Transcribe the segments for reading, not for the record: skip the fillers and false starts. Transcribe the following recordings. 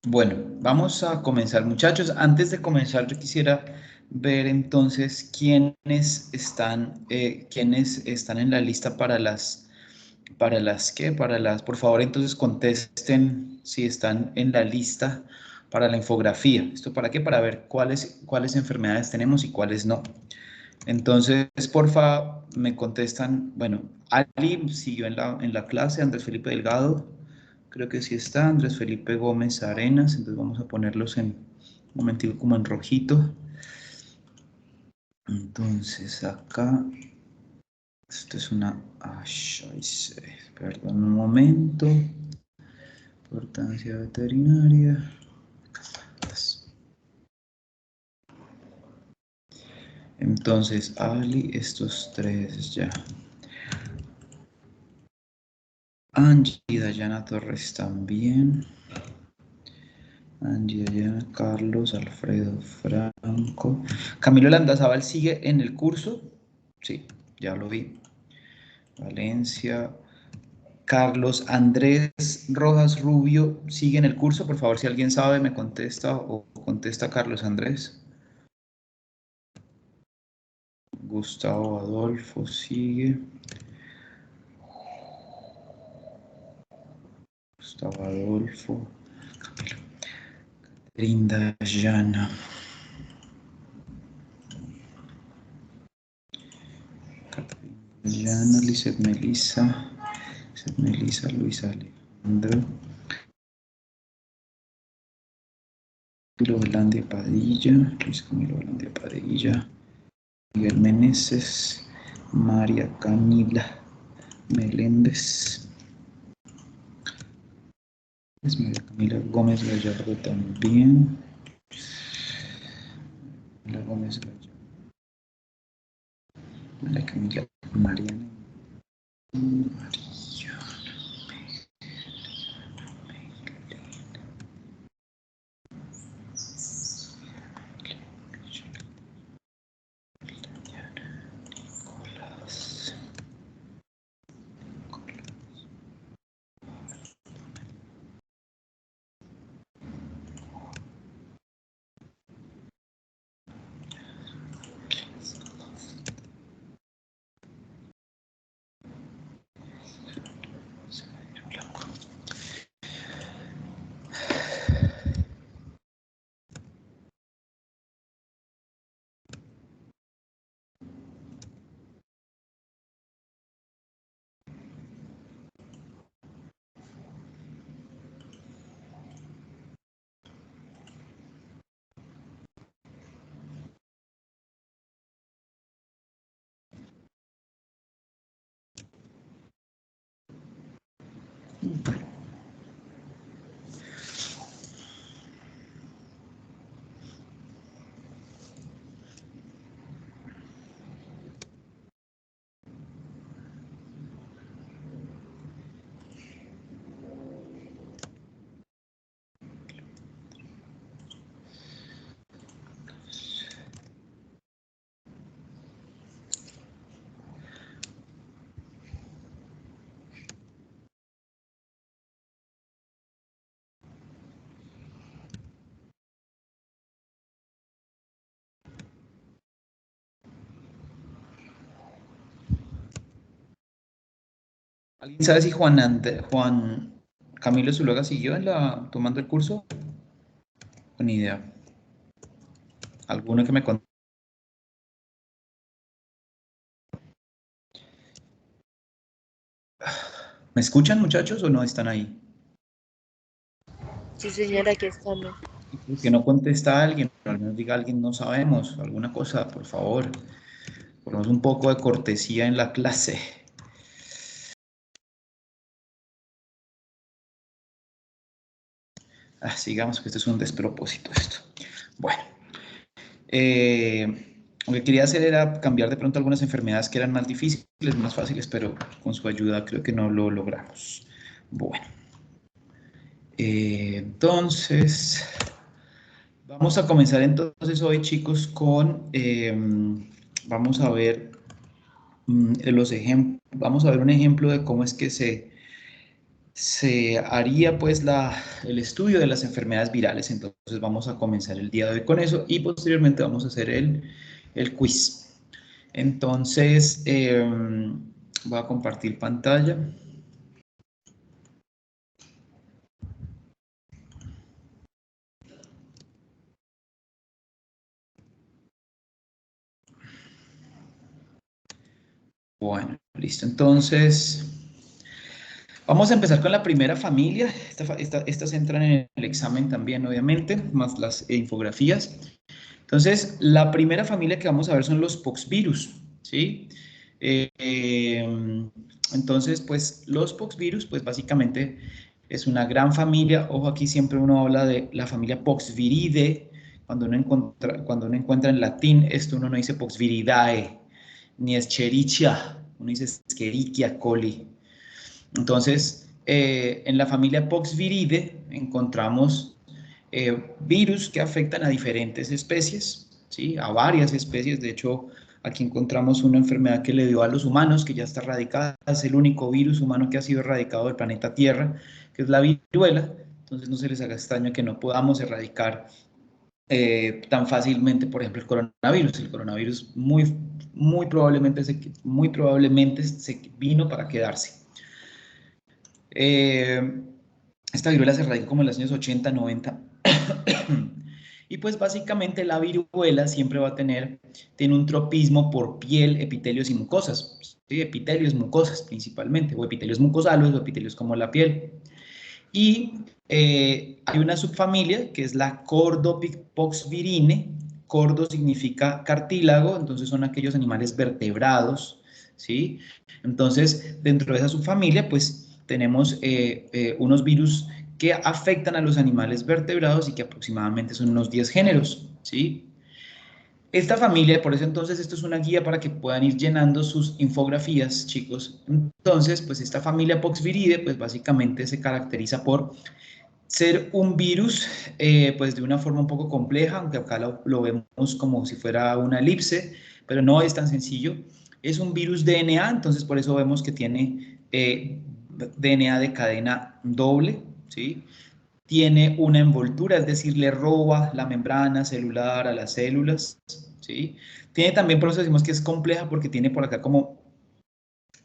Bueno, vamos a comenzar, muchachos. Antes de comenzar, yo quisiera ver entonces quiénes están en la lista por favor, entonces contesten si están en la lista para la infografía. ¿Esto para qué? Para ver cuáles enfermedades tenemos y cuáles no. Entonces, porfa, me contestan, bueno, Ali siguió en la clase, Andrés Felipe Delgado, creo que sí está, Andrés Felipe Gómez Arenas, entonces vamos a ponerlos en un momentito como en rojito. Entonces acá, esto es una, perdón un momento, importancia veterinaria. Entonces, Ali, estos tres ya. Angie y Dayana Torres también. Angie, Dayana, Carlos, Alfredo, Franco. Camilo Landazábal sigue en el curso. Sí, ya lo vi. Valencia. Carlos Andrés Rojas Rubio sigue en el curso. Por favor, si alguien sabe, me contesta o contesta Carlos Andrés. Gustavo Adolfo sigue. Gustavo Adolfo. Linda Llana. Llana, Lizeth Melisa. Melisa, Luis Alejandro. Camilo Velandia Padilla. Luis Camilo Velandia Padilla. Miguel Meneses. María Camila Meléndez. María Camila Gómez Gallardo también. Camila Gómez Gallardo. María Camila Mariana. María. Nicolás. ¿Alguien sabe si Juan Camilo Zuluaga siguió tomando el curso? Ni idea. ¿Alguno que me conteste? ¿Me escuchan, muchachos, o no están ahí? Sí, señora, aquí estamos. ¿Por qué no contesta alguien? Al menos diga alguien, no sabemos, alguna cosa, por favor. Ponemos un poco de cortesía en la clase. Sigamos, que esto es un despropósito esto. Bueno, lo que quería hacer era cambiar de pronto algunas enfermedades que eran más difíciles, más fáciles, pero con su ayuda creo que no lo logramos. Bueno, entonces, vamos a comenzar entonces hoy, chicos, vamos a ver los ejemplos, vamos a ver un ejemplo de cómo es que se haría pues el estudio de las enfermedades virales. Entonces vamos a comenzar el día de hoy con eso y posteriormente vamos a hacer el quiz. Entonces voy a compartir pantalla. Bueno, listo. Entonces, vamos a empezar con la primera familia. Estas entran en el examen también, obviamente, más las infografías. Entonces, la primera familia que vamos a ver son los poxvirus, ¿sí? Eh, eh, entonces, pues los poxvirus, pues básicamente es una gran familia. Ojo, aquí siempre uno habla de la familia Poxviridae. Cuando uno encuentra en latín, esto uno no dice Poxviridae, ni Escherichia, uno dice Escherichia coli. Entonces, en la familia Poxviridae encontramos virus que afectan a diferentes especies, ¿sí? A varias especies. De hecho, aquí encontramos una enfermedad que le dio a los humanos, que ya está erradicada. Es el único virus humano que ha sido erradicado del planeta Tierra, que es la viruela. Entonces, no se les haga extraño que no podamos erradicar tan fácilmente, por ejemplo, el coronavirus. El coronavirus muy probablemente se vino para quedarse. Eh, esta viruela se erradicó como en los años 80, 90. Y pues básicamente la viruela siempre va a tiene un tropismo por piel, epitelios y mucosas. ¿Sí? Epitelios, mucosas principalmente, o epitelios mucosales o epitelios como la piel. Y hay una subfamilia que es la Cordopoxvirine. Cordo significa cartílago, entonces son aquellos animales vertebrados, ¿sí? Entonces, dentro de esa subfamilia, pues tenemos unos virus que afectan a los animales vertebrados y que aproximadamente son unos 10 géneros, ¿sí? Esta familia, por eso entonces esto es una guía para que puedan ir llenando sus infografías, chicos. Entonces, pues esta familia Poxviridae, pues básicamente se caracteriza por ser un virus, pues de una forma un poco compleja, aunque acá lo vemos como si fuera una elipse, pero no es tan sencillo. Es un virus DNA, entonces por eso vemos que tiene DNA de cadena doble, ¿sí? Tiene una envoltura, es decir, le roba la membrana celular a las células, ¿sí? Tiene también, por eso decimos que es compleja, porque tiene por acá como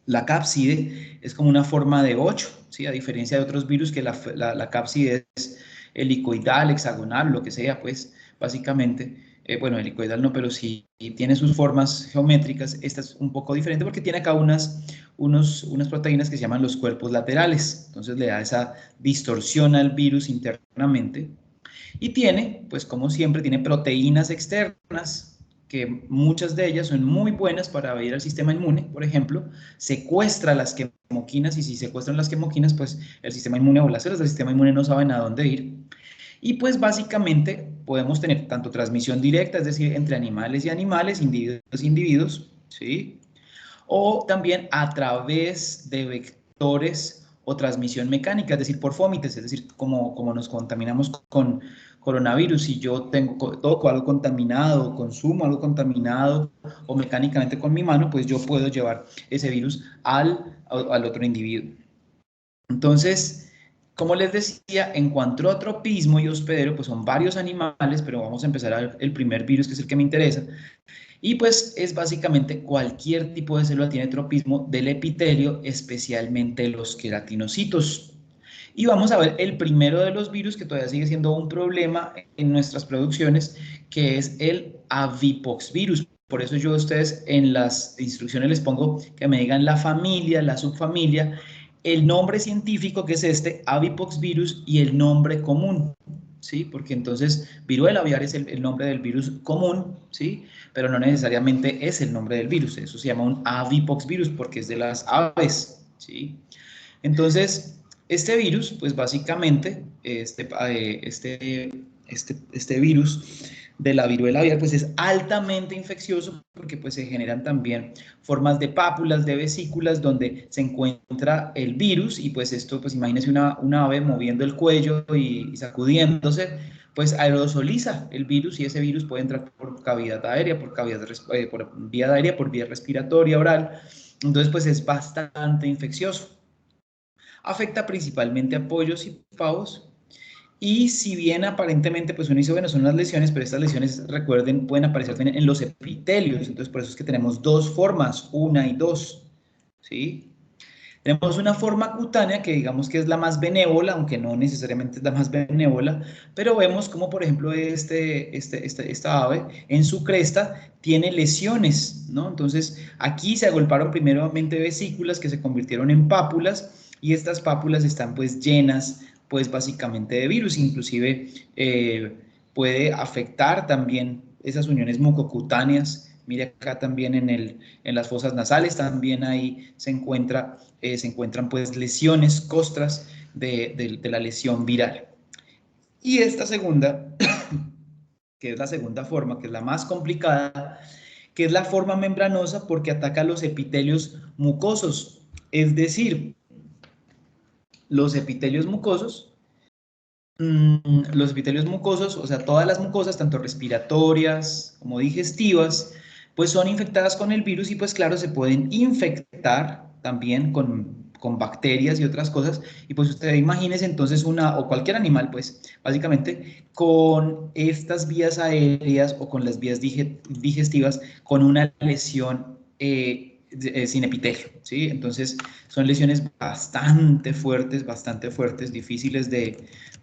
la cápside es como una forma de 8, ¿sí? A diferencia de otros virus que la cápside es helicoidal, hexagonal, lo que sea, pues básicamente, bueno, helicoidal no, pero sí tiene sus formas geométricas. Esta es un poco diferente porque tiene acá unas proteínas que se llaman los cuerpos laterales, entonces le da esa distorsión al virus internamente. Y tiene, pues como siempre, tiene proteínas externas, que muchas de ellas son muy buenas para ir al sistema inmune. Por ejemplo, secuestra las quemoquinas, y si secuestran las quemoquinas, pues el sistema inmune o las células del sistema inmune no saben a dónde ir. Y pues básicamente podemos tener tanto transmisión directa, es decir, entre animales y animales, individuos y individuos, ¿sí? O también a través de vectores o transmisión mecánica, es decir, por fómites, es decir, como nos contaminamos con coronavirus. Si yo toco algo contaminado, consumo algo contaminado o mecánicamente con mi mano, pues yo puedo llevar ese virus al otro individuo. Entonces, como les decía, en cuanto a tropismo y hospedero, pues son varios animales, pero vamos a empezar a ver el primer virus, que es el que me interesa. Y pues es básicamente cualquier tipo de célula tiene tropismo del epitelio, especialmente los queratinocitos. Y vamos a ver el primero de los virus, que todavía sigue siendo un problema en nuestras producciones, que es el avipoxvirus. Por eso yo a ustedes en las instrucciones les pongo que me digan la familia, la subfamilia, el nombre científico, que es este avipoxvirus, y el nombre común, ¿sí? Porque entonces viruela aviar es el nombre del virus común, ¿sí? Pero no necesariamente es el nombre del virus. Eso se llama un avipoxvirus porque es de las aves, ¿sí? Entonces, este virus, pues básicamente, este virus de la viruela aviar, pues es altamente infeccioso porque pues se generan también formas de pápulas, de vesículas, donde se encuentra el virus. Y pues esto, pues imagínense una ave moviendo el cuello y sacudiéndose, pues aerosoliza el virus, y ese virus puede entrar por cavidad aérea, por vía aérea, por vía respiratoria, oral. Entonces, pues es bastante infeccioso. Afecta principalmente a pollos y pavos. Y si bien aparentemente, pues uno dice, bueno, son unas lesiones, pero estas lesiones, recuerden, pueden aparecer también en los epitelios. Entonces, por eso es que tenemos dos formas, una y dos, ¿sí? Tenemos una forma cutánea que digamos que es la más benévola, aunque no necesariamente es la más benévola, pero vemos como, por ejemplo, esta ave en su cresta tiene lesiones, ¿no? Entonces, aquí se agolparon primeramente vesículas que se convirtieron en pápulas y estas pápulas están pues llenas, pues básicamente de virus, inclusive puede afectar también esas uniones mucocutáneas. Mire acá también en las fosas nasales, también ahí se encuentran pues lesiones, costras de la lesión viral. Y esta segunda, que es la segunda forma, que es la más complicada, que es la forma membranosa porque ataca los epitelios mucosos, es decir, los epitelios mucosos, o sea, todas las mucosas, tanto respiratorias como digestivas, pues son infectadas con el virus y pues claro, se pueden infectar también con bacterias y otras cosas. Y pues usted imagínese entonces o cualquier animal, pues básicamente con estas vías aéreas o con las vías digestivas, con una lesión sin epitelio, ¿sí? Entonces son lesiones bastante fuertes, difíciles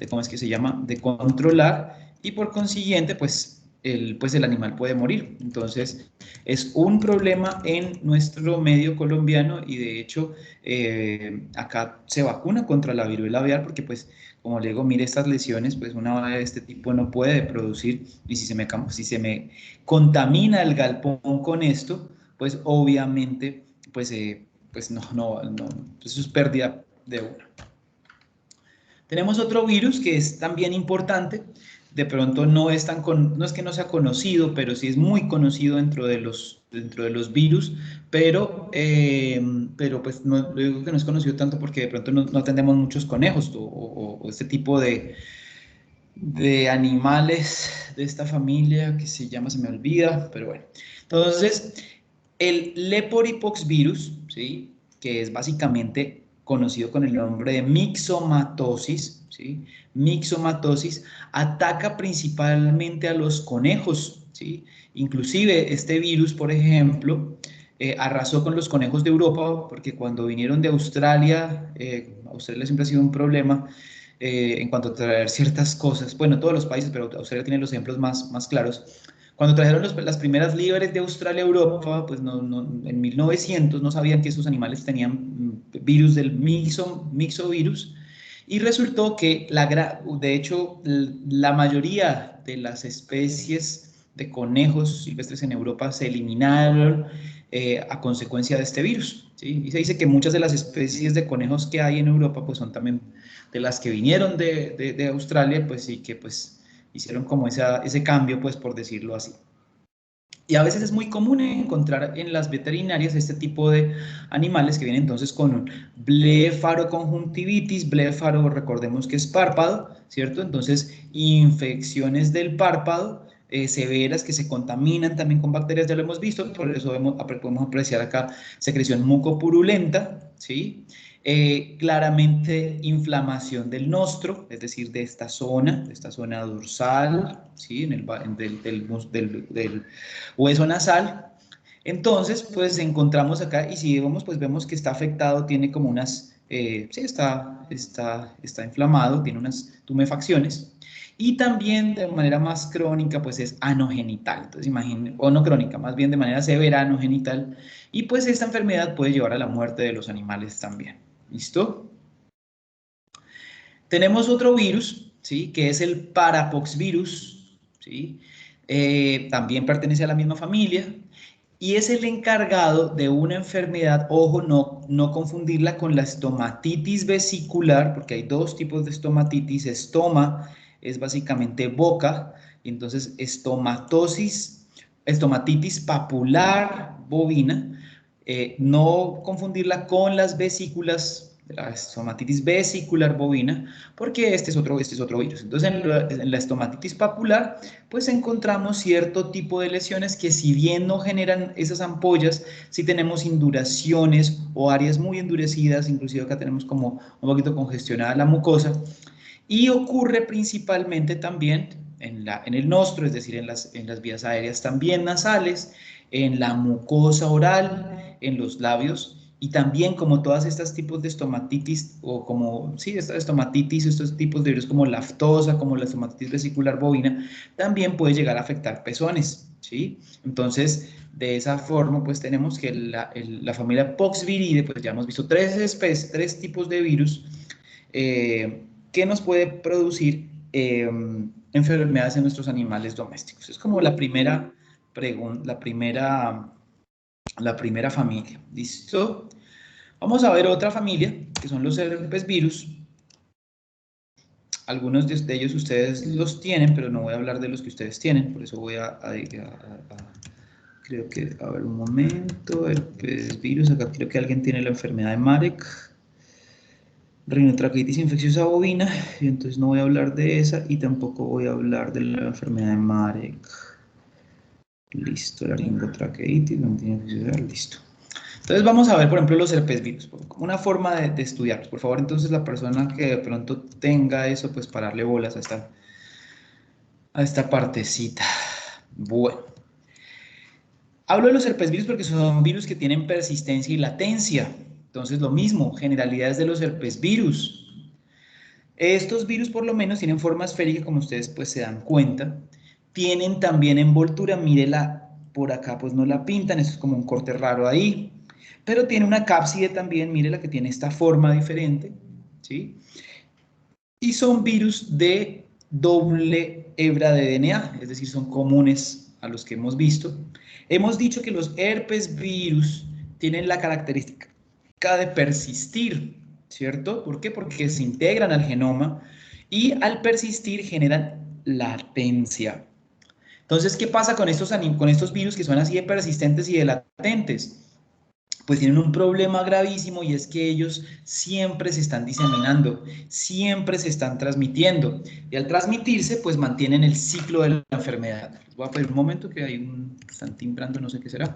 ¿cómo es que se llama?, de controlar y por consiguiente, pues el animal puede morir. Entonces, es un problema en nuestro medio colombiano y de hecho acá se vacuna contra la viruela aviar porque pues como le digo, mire estas lesiones, pues una ave de este tipo no puede producir y si se me contamina el galpón con esto, pues obviamente pues no, eso es pérdida de una. Tenemos otro virus que es también importante, de pronto no es no es que no sea conocido, pero sí es muy conocido dentro de los virus, pero pues no, digo que no es conocido tanto porque de pronto no atendemos muchos conejos o este tipo de animales de esta familia que se me olvida, pero bueno. Entonces, el Leporipox virus, ¿sí?, que es básicamente conocido con el nombre de mixomatosis, ¿sí?, mixomatosis, ataca principalmente a los conejos, ¿sí? Inclusive este virus, por ejemplo, arrasó con los conejos de Europa, porque cuando vinieron de Australia, Australia siempre ha sido un problema, en cuanto a traer ciertas cosas, bueno, todos los países, pero Australia tiene los ejemplos más claros. Cuando trajeron las primeras liebres de Australia a Europa, pues en 1900 no sabían que esos animales tenían virus del mixovirus y resultó que, de hecho, la mayoría de las especies de conejos silvestres en Europa se eliminaron a consecuencia de este virus, ¿sí? Y se dice que muchas de las especies de conejos que hay en Europa pues son también de las que vinieron de Australia, pues sí que pues hicieron como ese cambio, pues por decirlo así. Y a veces es muy común encontrar en las veterinarias este tipo de animales que vienen entonces con blefaroconjuntivitis, blefaro, recordemos que es párpado, ¿cierto? Entonces, infecciones del párpado severas que se contaminan también con bacterias, ya lo hemos visto, por eso podemos apreciar acá secreción mucopurulenta, ¿sí? Claramente inflamación del nostro, es decir, de esta zona dorsal, ¿sí?, del hueso nasal. Entonces, pues encontramos acá y si vemos, pues vemos que está afectado, tiene como sí, está inflamado, tiene unas tumefacciones. Y también de manera más crónica, pues es anogenital. Entonces, imaginen, o no crónica, más bien de manera severa anogenital. Y pues esta enfermedad puede llevar a la muerte de los animales también. ¿Listo? Tenemos otro virus, ¿sí?, que es el parapoxvirus, ¿sí? También pertenece a la misma familia y es el encargado de una enfermedad, ojo, no confundirla con la estomatitis vesicular, porque hay dos tipos de estomatitis. Estoma es básicamente boca, y entonces estomatitis papular bovina, no confundirla con las vesículas de la estomatitis vesicular bovina, porque este es otro virus. Entonces, en la estomatitis papular, pues encontramos cierto tipo de lesiones que si bien no generan esas ampollas, sí tenemos induraciones o áreas muy endurecidas, inclusive acá tenemos como un poquito congestionada la mucosa, y ocurre principalmente también en el nostro, es decir, en las vías aéreas también nasales, en la mucosa oral, en los labios, y también como todas estas tipos de estomatitis, o como, sí, esta estomatitis, estos tipos de virus como la aftosa, como la estomatitis vesicular bovina, también puede llegar a afectar pezones, ¿sí? Entonces, de esa forma, pues tenemos que la familia Poxviridae, pues ya hemos visto tres especies, tres tipos de virus, que nos puede producir enfermedades en nuestros animales domésticos. Es como la primera pregunta, la primera familia. ¿Listo? Vamos a ver otra familia, que son los herpes virus. Algunos de ellos ustedes los tienen, pero no voy a hablar de los que ustedes tienen, por eso voy creo que, a ver un momento, herpes virus, acá creo que alguien tiene la enfermedad de Marek, rinotraqueitis infecciosa bovina, y entonces no voy a hablar de esa y tampoco voy a hablar de la enfermedad de Marek. Listo, laringotraqueitis, listo. Entonces vamos a ver, por ejemplo, los herpesvirus, una forma de estudiarlos. Por favor, entonces la persona que de pronto tenga eso, pues pararle bolas a esta partecita. Bueno, hablo de los herpesvirus porque son virus que tienen persistencia y latencia. Entonces lo mismo, generalidades de los herpesvirus. Estos virus por lo menos tienen forma esférica, como ustedes pues se dan cuenta. Tienen también envoltura, mírela por acá, pues no la pintan, eso es como un corte raro ahí. Pero tiene una cápside también, mírela que tiene esta forma diferente, ¿sí? Y son virus de doble hebra de DNA, es decir, son comunes a los que hemos visto. Hemos dicho que los herpes virus tienen la característica de persistir, ¿cierto? ¿Por qué? Porque se integran al genoma y al persistir generan latencia. Entonces, ¿qué pasa con estos virus que son así de persistentes y de latentes? Pues tienen un problema gravísimo y es que ellos siempre se están diseminando, siempre se están transmitiendo y al transmitirse pues mantienen el ciclo de la enfermedad. Les voy a pedir un momento que están timbrando, no sé qué será.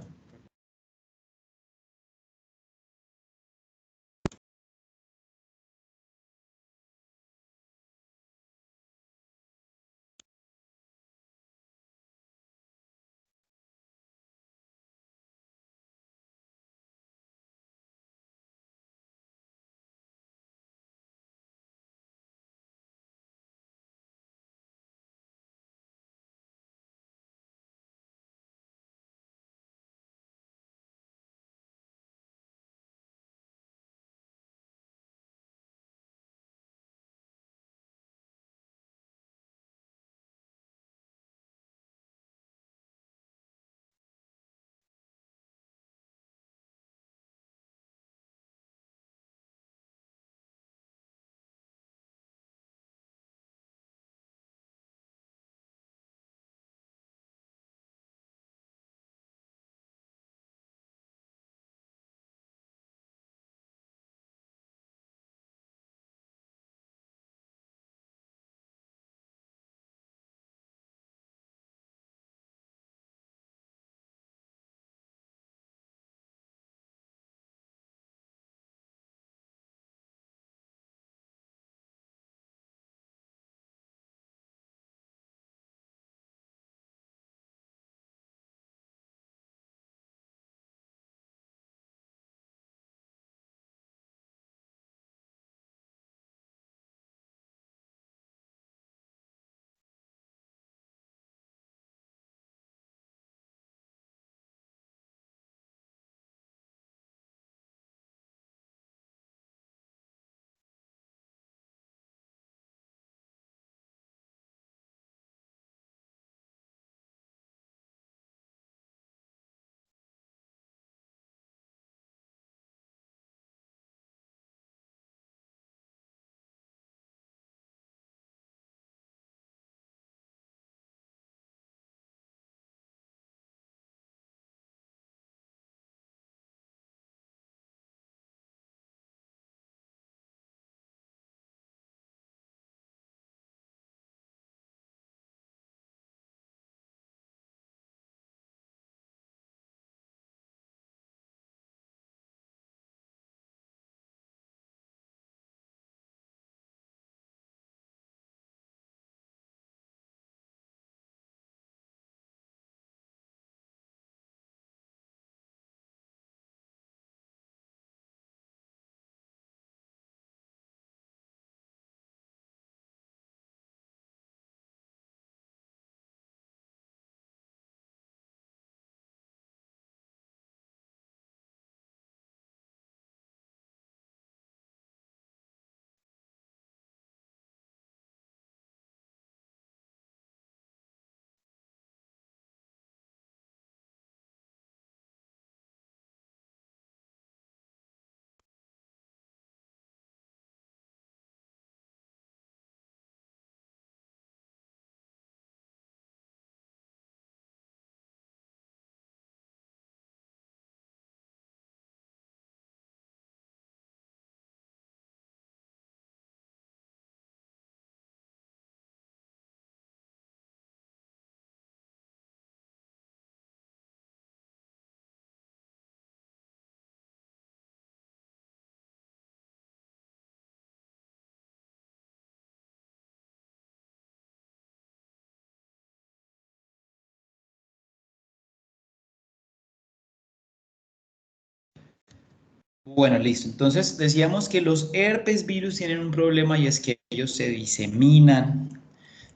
Bueno, listo. Entonces decíamos que los herpes virus tienen un problema y es que ellos se diseminan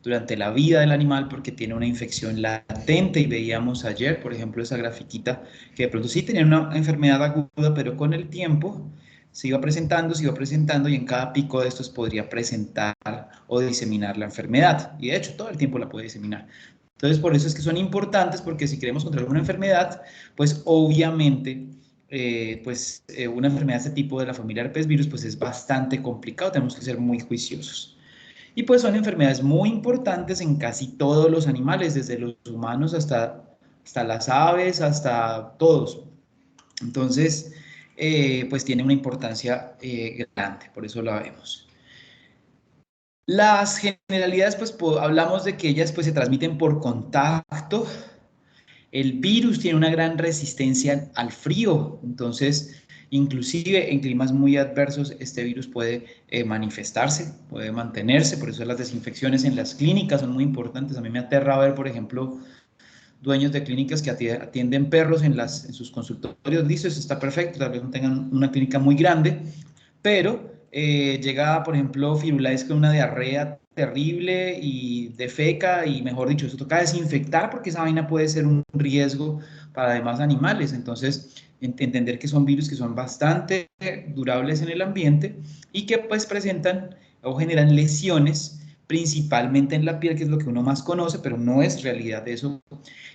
durante la vida del animal porque tiene una infección latente y veíamos ayer, por ejemplo, esa grafiquita que de pronto sí tenía una enfermedad aguda, pero con el tiempo se iba presentando y en cada pico de estos podría presentar o diseminar la enfermedad y de hecho todo el tiempo la puede diseminar. Entonces, por eso es que son importantes porque si queremos controlar una enfermedad, pues obviamente una enfermedad de este tipo de la familia herpes virus pues es bastante complicado, tenemos que ser muy juiciosos. Y pues son enfermedades muy importantes en casi todos los animales, desde los humanos hasta las aves, hasta todos. Entonces, pues tiene una importancia grande, por eso la vemos. Las generalidades, pues hablamos de que ellas pues se transmiten por contacto. El virus tiene una gran resistencia al frío, entonces inclusive en climas muy adversos este virus puede manifestarse, puede mantenerse, por eso las desinfecciones en las clínicas son muy importantes. A mí me aterra ver, por ejemplo, dueños de clínicas que atienden perros en sus consultorios. Listo, eso está perfecto, tal vez no tengan una clínica muy grande, pero llega, por ejemplo, Firulais con una diarrea terrible y defeca y, mejor dicho, eso toca desinfectar porque esa vaina puede ser un riesgo para demás animales. Entonces, entender que son virus que son bastante durables en el ambiente y que pues presentan o generan lesiones principalmente en la piel, que es lo que uno más conoce, pero no es realidad eso.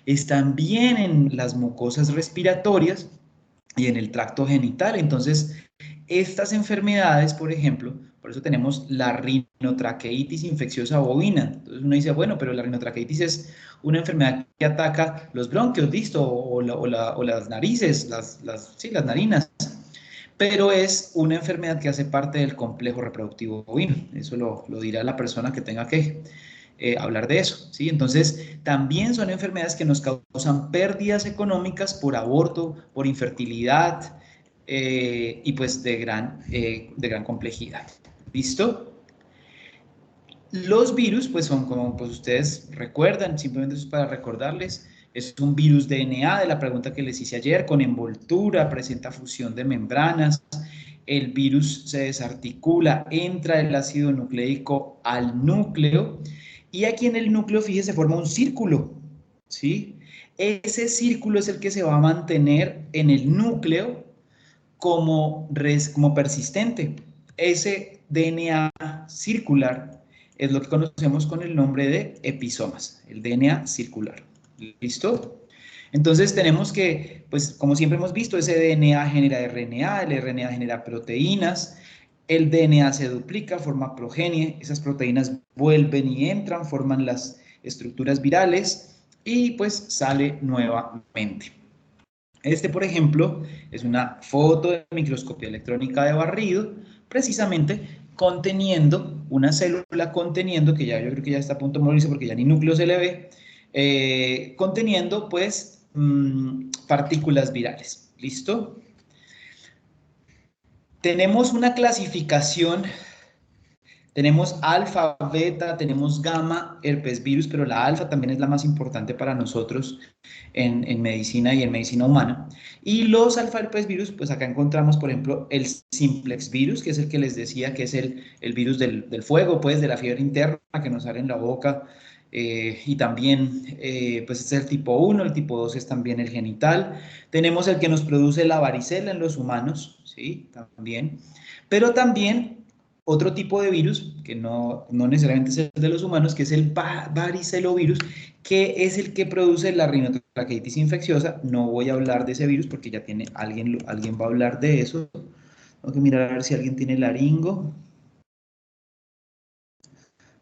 Están bien en las mucosas respiratorias y en el tracto genital. Entonces, estas enfermedades, por ejemplo, por eso tenemos la rinotraqueitis infecciosa bovina. Entonces uno dice, bueno, pero la rinotraqueitis es una enfermedad que ataca los bronquios, listo, o las narices, sí, las narinas, pero es una enfermedad que hace parte del complejo reproductivo bovino. Eso lo dirá la persona que tenga que hablar de eso, ¿sí? Entonces, también son enfermedades que nos causan pérdidas económicas por aborto, por infertilidad y pues de gran complejidad. ¿Listo? Los virus, pues son como pues ustedes recuerdan, simplemente es para recordarles, es un virus DNA de la pregunta que les hice ayer, con envoltura, presenta fusión de membranas, el virus se desarticula, entra el ácido nucleico al núcleo y aquí en el núcleo, fíjese, forma un círculo, ¿sí? Ese círculo es el que se va a mantener en el núcleo como persistente. Ese DNA circular es lo que conocemos con el nombre de episomas, el DNA circular. ¿Listo? Entonces tenemos que, pues como siempre hemos visto, ese DNA genera RNA, el RNA genera proteínas, el DNA se duplica, forma progenie, esas proteínas vuelven y entran, forman las estructuras virales y pues sale nuevamente. Este, por ejemplo, es una foto de microscopía electrónica de barrido, precisamente conteniendo una célula conteniendo, que ya yo creo que ya está a punto de morirse porque ya ni núcleo se le ve, conteniendo pues partículas virales. ¿Listo? Tenemos una clasificación. Tenemos alfa, beta, tenemos gamma, herpes virus, pero la alfa también es la más importante para nosotros en medicina y en medicina humana. Y los alfa herpes virus, pues acá encontramos, por ejemplo, el simplex virus, que es el que les decía que es el virus del fuego, pues de la fiebre interna que nos sale en la boca. Y también, pues este es el tipo 1, el tipo 2 es también el genital. Tenemos el que nos produce la varicela en los humanos, ¿sí? También. Pero también otro tipo de virus, que no necesariamente es el de los humanos, que es el varicelovirus, que es el que produce la rinotraqueitis infecciosa. No voy a hablar de ese virus porque ya tiene alguien va a hablar de eso. Tengo que mirar a ver si alguien tiene laringo.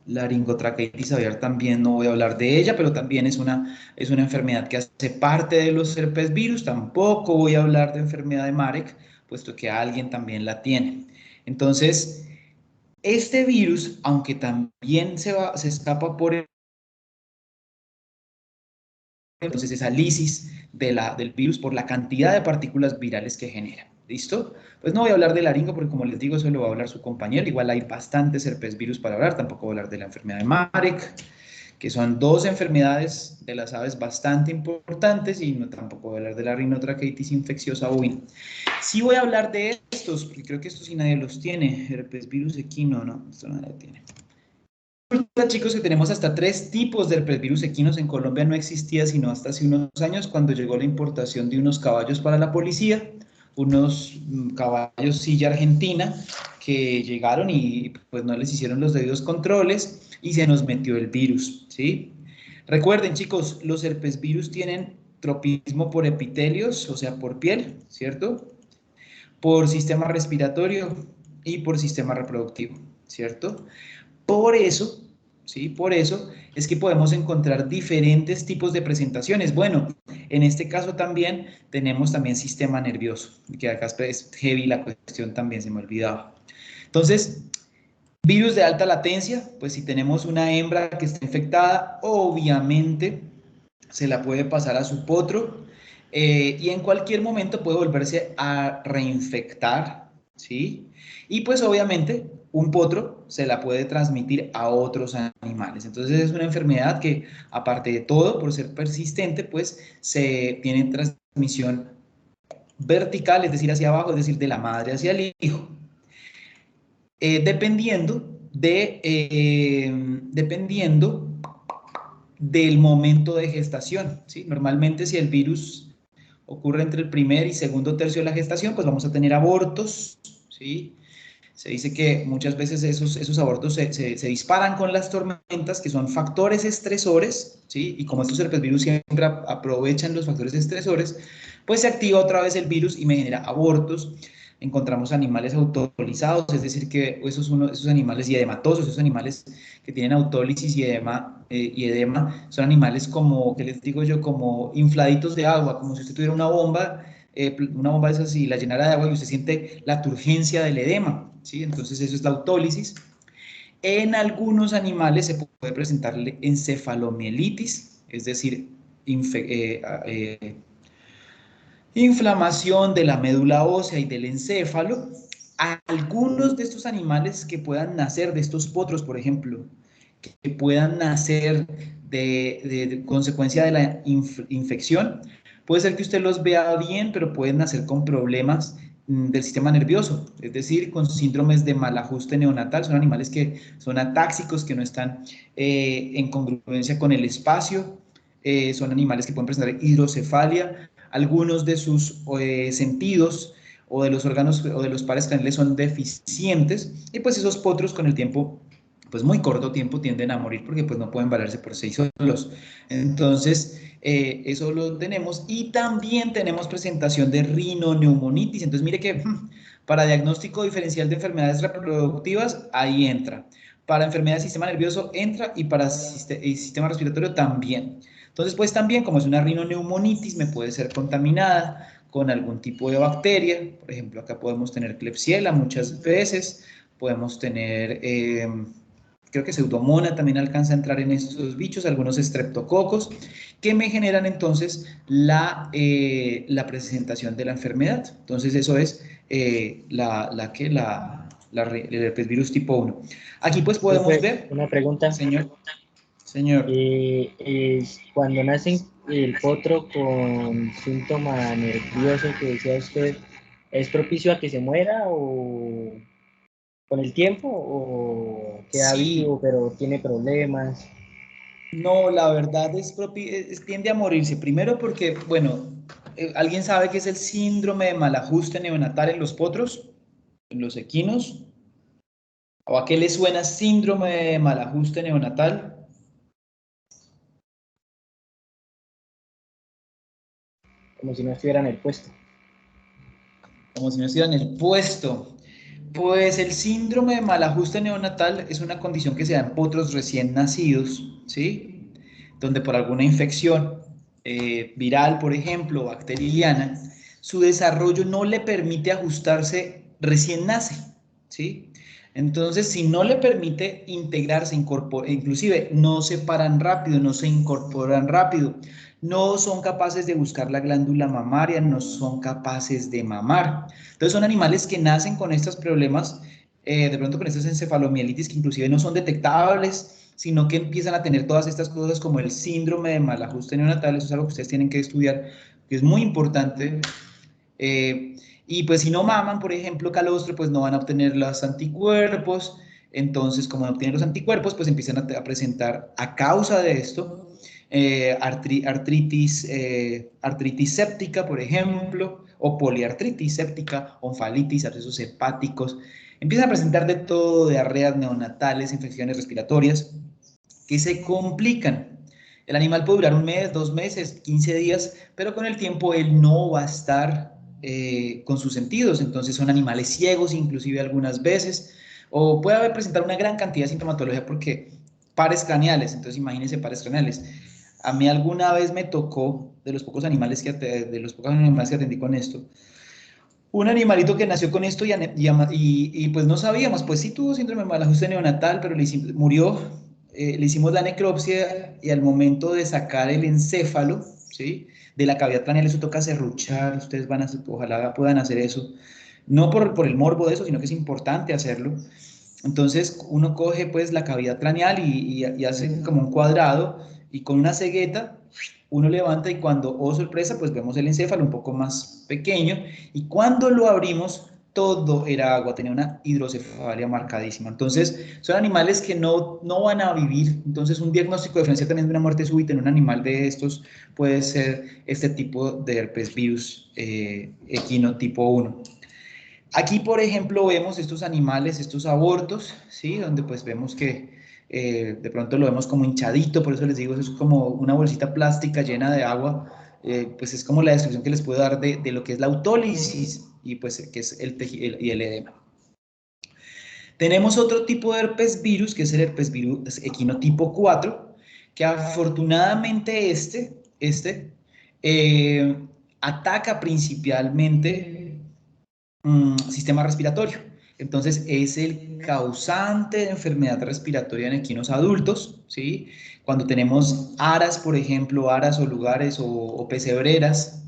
Laringotraqueitis aviar también no voy a hablar de ella, pero también es una enfermedad que hace parte de los herpes virus. Tampoco voy a hablar de enfermedad de Marek, puesto que alguien también la tiene. Entonces, este virus, aunque también se escapa por entonces esa lisis del virus por la cantidad de partículas virales que genera. ¿Listo? Pues no voy a hablar de laringo porque como les digo, eso lo va a hablar su compañero. Igual hay bastantes herpes virus para hablar, tampoco voy a hablar de la enfermedad de Marek. que son dos enfermedades de las aves bastante importantes, y no tampoco voy a hablar de la rinotraqueitis infecciosa bovina. Sí voy a hablar de estos, porque creo que estos sí nadie los tiene. Herpes virus equino, no, esto nadie lo tiene. Resulta, chicos, que tenemos hasta 3 tipos de herpes virus equinos. En Colombia no existía sino hasta hace unos años, cuando llegó la importación de unos caballos para la policía, unos caballos silla argentina, que llegaron y pues no les hicieron los debidos controles y se nos metió el virus, ¿sí? Recuerden, chicos, los herpes virus tienen tropismo por epitelios, o sea, por piel, ¿cierto? Por sistema respiratorio y por sistema reproductivo, ¿cierto? Por eso, ¿sí? Por eso es que podemos encontrar diferentes tipos de presentaciones. Bueno, en este caso también tenemos también sistema nervioso, que acá es heavy la cuestión también, se me olvidaba. Entonces, virus de alta latencia, pues si tenemos una hembra que está infectada, obviamente se la puede pasar a su potro, y en cualquier momento puede volverse a reinfectar, ¿sí? Y pues obviamente un potro se la puede transmitir a otros animales. Entonces es una enfermedad que, aparte de todo, por ser persistente, pues se tiene transmisión vertical, es decir, hacia abajo, es decir, de la madre hacia el hijo. Dependiendo del momento de gestación, ¿sí? Normalmente, si el virus ocurre entre el primer y segundo tercio de la gestación, pues vamos a tener abortos, ¿sí? Se dice que muchas veces esos abortos se disparan con las tormentas, que son factores estresores, ¿sí? Y como estos herpesvirus siempre aprovechan los factores estresores, pues se activa otra vez el virus y me genera abortos. Encontramos animales autólizados, es decir, que esos animales y edematosos, esos animales que tienen autólisis y edema, son animales como, ¿qué les digo yo? Como infladitos de agua, como si usted tuviera una bomba de esas y la llenara de agua y usted siente la turgencia del edema, ¿sí? Entonces eso es la autólisis. En algunos animales se puede presentar encefalomielitis, es decir, inflamación de la médula ósea y del encéfalo. Algunos de estos animales que puedan nacer, de estos potros, por ejemplo, que puedan nacer de consecuencia de la infección, puede ser que usted los vea bien, pero pueden nacer con problemas del sistema nervioso, es decir, con síndromes de mal ajuste neonatal. Son animales que son atáxicos, que no están en congruencia con el espacio, son animales que pueden presentar hidrocefalia, algunos de sus sentidos o de los órganos o de los pares craneales son deficientes, y pues esos potros con el tiempo, pues muy corto tiempo, tienden a morir porque pues no pueden valerse por sí solos. Entonces, eso lo tenemos. Y también tenemos presentación de rinoneumonitis. Entonces, mire que para diagnóstico diferencial de enfermedades reproductivas, ahí entra. Para enfermedades del sistema nervioso entra, y para sistema respiratorio también. Entonces, pues también, como es una rinoneumonitis, me puede ser contaminada con algún tipo de bacteria. Por ejemplo, acá podemos tener Klebsiella muchas veces, podemos tener, creo que Pseudomonas también alcanza a entrar en estos bichos, algunos estreptococos, que me generan entonces la presentación de la enfermedad. Entonces, eso es el herpesvirus tipo 1. Aquí pues podemos ver, Una pregunta. señor. Cuando nacen el potro con síntoma nervioso que decía usted, ¿es propicio a que se muera o con el tiempo o queda Sí, vivo pero tiene problemas? no, la verdad tiende a morirse. Primero porque, bueno, ¿alguien sabe qué es el síndrome de mal ajuste neonatal en los potros, en los equinos? ¿O a qué le suena síndrome de mal ajuste neonatal? Como si no estuviera en el puesto. Como si no estuviera en el puesto. Pues el síndrome de mal ajuste neonatal es una condición que se da en potros recién nacidos, ¿sí? Donde por alguna infección viral, por ejemplo, bacteriana, su desarrollo no le permite ajustarse recién nace, ¿sí? Entonces, si no le permite integrarse, inclusive no se paran rápido, no se incorporan rápido, no son capaces de buscar la glándula mamaria, no son capaces de mamar. Entonces son animales que nacen con estos problemas, de pronto con estas encefalomielitis que inclusive no son detectables, sino que empiezan a tener todas estas cosas como el síndrome de mal ajuste neonatal. Eso es algo que ustedes tienen que estudiar, que es muy importante. Y pues si no maman, por ejemplo, calostro, pues no van a obtener los anticuerpos. Entonces, como no obtienen los anticuerpos, pues empiezan a presentar a causa de esto artritis séptica, por ejemplo, o poliartritis séptica, onfalitis, abscesos hepáticos. Empiezan a presentar de todo, diarreas neonatales, infecciones respiratorias, que se complican. El animal puede durar un mes, 2 meses, 15 días, pero con el tiempo él no va a estar con sus sentidos. Entonces son animales ciegos, inclusive algunas veces, o puede haber presentar una gran cantidad de sintomatología porque pares craneales. Entonces imagínense pares craneales. A mí alguna vez me tocó, de los pocos animales que atendí con esto, un animalito que nació con esto y pues no sabíamos, pues sí tuvo síndrome de mal ajuste neonatal, pero murió, le hicimos la necropsia y al momento de sacar el encéfalo, ¿sí? De la cavidad craneal, eso toca serruchar, ustedes van a hacer, ojalá puedan hacer eso, no por el morbo de eso, sino que es importante hacerlo. Entonces uno coge pues la cavidad craneal y hace como un cuadrado y con una cegueta uno levanta y cuando, oh sorpresa, pues vemos el encéfalo un poco más pequeño y cuando lo abrimos todo era agua, tenía una hidrocefalia marcadísima. Entonces son animales que no van a vivir. Entonces un diagnóstico diferencial también de una muerte súbita en un animal de estos puede ser este tipo de herpes virus equino tipo 1. Aquí, por ejemplo, vemos estos animales, estos abortos, ¿sí? Donde pues vemos que de pronto lo vemos como hinchadito, por eso les digo, es como una bolsita plástica llena de agua, pues es como la descripción que les puedo dar de lo que es la autólisis y pues que es y el edema. Tenemos otro tipo de herpes virus, que es el herpes virus equinotipo 4, que afortunadamente eh, ataca principalmente sistema respiratorio. Entonces, es el causante de enfermedad respiratoria en equinos adultos, ¿sí? Cuando tenemos aras, por ejemplo, aras o lugares o pesebreras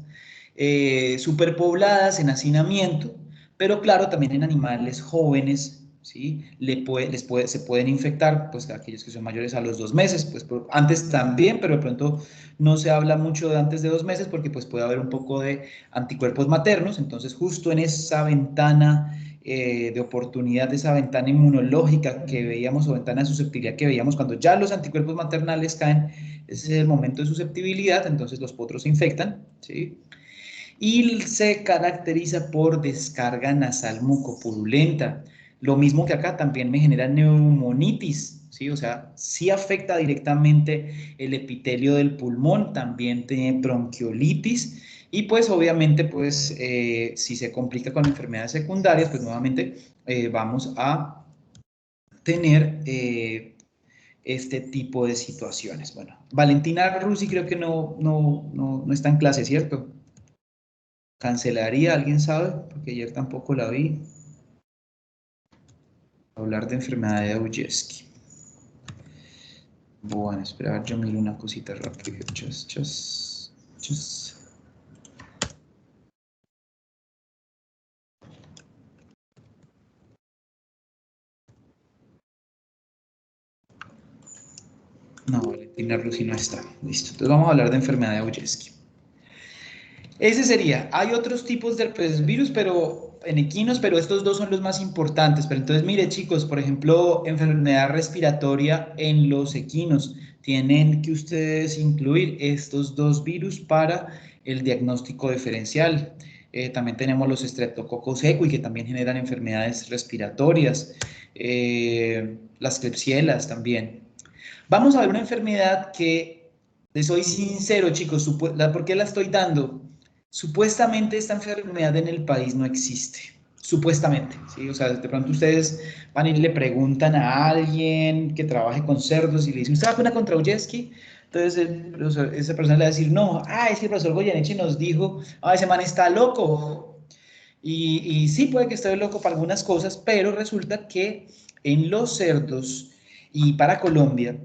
superpobladas en hacinamiento, pero claro, también en animales jóvenes, ¿sí? Se pueden infectar, pues aquellos que son mayores a los 2 meses, pues antes también, pero de pronto no se habla mucho de antes de 2 meses porque pues puede haber un poco de anticuerpos maternos, entonces justo en esa ventana de oportunidad, de esa ventana inmunológica que veíamos o ventana de susceptibilidad que veíamos cuando ya los anticuerpos maternales caen, ese es el momento de susceptibilidad, entonces los potros se infectan, ¿sí? Y se caracteriza por descarga nasal mucopurulenta. Lo mismo que acá también me genera neumonitis, ¿sí? O sea, sí afecta directamente el epitelio del pulmón, también tiene bronquiolitis y pues obviamente pues si se complica con enfermedades secundarias, pues nuevamente vamos a tener este tipo de situaciones. Bueno, Valentina Rusi creo que no está en clase, ¿cierto? ¿Cancelaría? ¿Alguien sabe? Porque ayer tampoco la vi. Hablar de enfermedad de Aujeski. Bueno, esperar, yo miro una cosita rápido. Chus. No, Valentina Rusi no está. Listo. Entonces vamos a hablar de enfermedad de Aujeski. Ese sería. Hay otros tipos de herpes virus, pero en equinos, pero estos dos son los más importantes. Pero entonces, mire, chicos, por ejemplo, enfermedad respiratoria en los equinos. Tienen que ustedes incluir estos dos virus para el diagnóstico diferencial. También tenemos los Streptococcus equi, que también generan enfermedades respiratorias. Las Klebsielas también. Vamos a ver una enfermedad que, les soy sincero, chicos, ¿por qué la estoy dando? Supuestamente esta enfermedad en el país no existe. Supuestamente, ¿sí? O sea, de pronto ustedes van y le preguntan a alguien que trabaje con cerdos y le dicen, ¿usted vacuna contra Ujeski? Entonces esa persona le va a decir, no, es que el profesor Goyeneche nos dijo, ese man está loco. Y sí, puede que esté loco para algunas cosas, pero resulta que en los cerdos y para Colombia,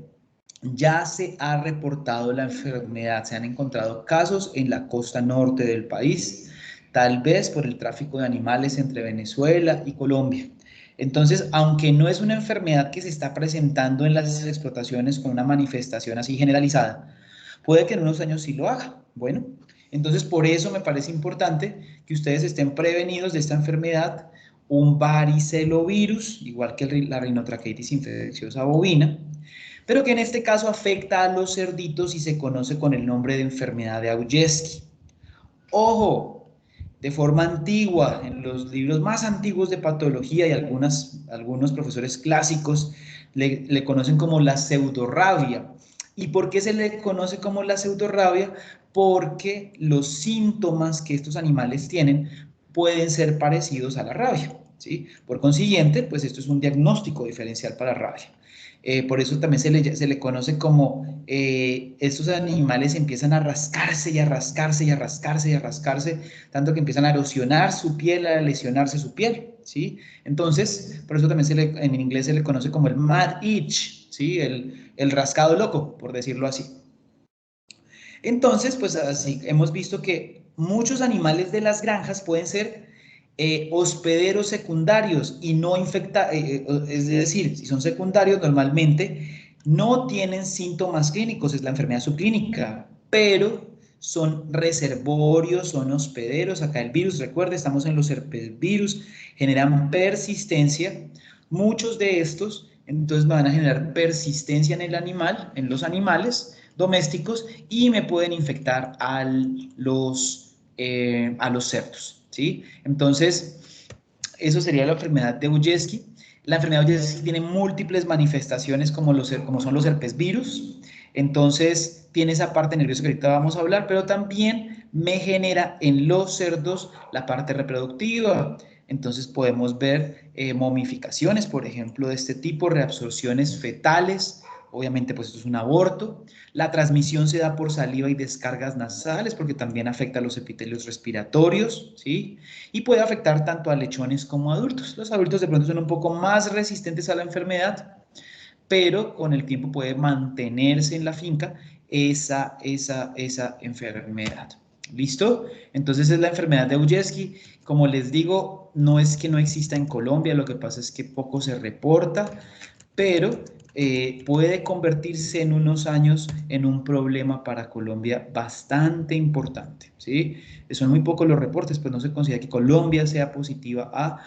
ya se ha reportado la enfermedad, se han encontrado casos en la costa norte del país, tal vez por el tráfico de animales entre Venezuela y Colombia. Entonces, aunque no es una enfermedad que se está presentando en las explotaciones con una manifestación así generalizada, puede que en unos años sí lo haga. Bueno, entonces por eso me parece importante que ustedes estén prevenidos de esta enfermedad, un varicelovirus, igual que la rinotraqueitis infecciosa bovina, pero que en este caso afecta a los cerditos y se conoce con el nombre de enfermedad de Augeski. Ojo, de forma antigua, en los libros más antiguos de patología y algunos profesores clásicos le conocen como la pseudorrabia. ¿Y por qué se le conoce como la pseudorrabia? Porque los síntomas que estos animales tienen pueden ser parecidos a la rabia, ¿sí? Por consiguiente, pues esto es un diagnóstico diferencial para rabia. Por eso también se le conoce como estos animales empiezan a rascarse y a rascarse y a rascarse y a rascarse, tanto que empiezan a erosionar su piel, a lesionarse su piel, ¿sí? Entonces, por eso también en inglés se le conoce como el mad itch, ¿sí? El rascado loco, por decirlo así. Entonces, pues así hemos visto que muchos animales de las granjas pueden ser hospederos secundarios y no infectados, es decir, si son secundarios normalmente no tienen síntomas clínicos, es la enfermedad subclínica, pero son reservorios, son hospederos. Acá el virus, recuerde, estamos en los herpesvirus, generan persistencia. Muchos de estos, entonces, van a generar persistencia en el animal, en los animales domésticos, y me pueden infectar a los cerdos, ¿sí? Entonces, eso sería la enfermedad de Ujeski. La enfermedad de Ujeski tiene múltiples manifestaciones como son los herpesvirus. Entonces, tiene esa parte nerviosa que ahorita vamos a hablar, pero también me genera en los cerdos la parte reproductiva. Entonces podemos ver momificaciones, por ejemplo, de este tipo, reabsorciones fetales. Obviamente, pues esto es un aborto. La transmisión se da por saliva y descargas nasales, porque también afecta a los epitelios respiratorios, ¿sí? Y puede afectar tanto a lechones como a adultos. Los adultos de pronto son un poco más resistentes a la enfermedad, pero con el tiempo puede mantenerse en la finca esa enfermedad. ¿Listo? Entonces es la enfermedad de Ujeski. Como les digo, no es que no exista en Colombia, lo que pasa es que poco se reporta, pero puede convertirse en unos años en un problema para Colombia bastante importante, ¿sí? Son muy pocos los reportes, pues no se considera que Colombia sea positiva a,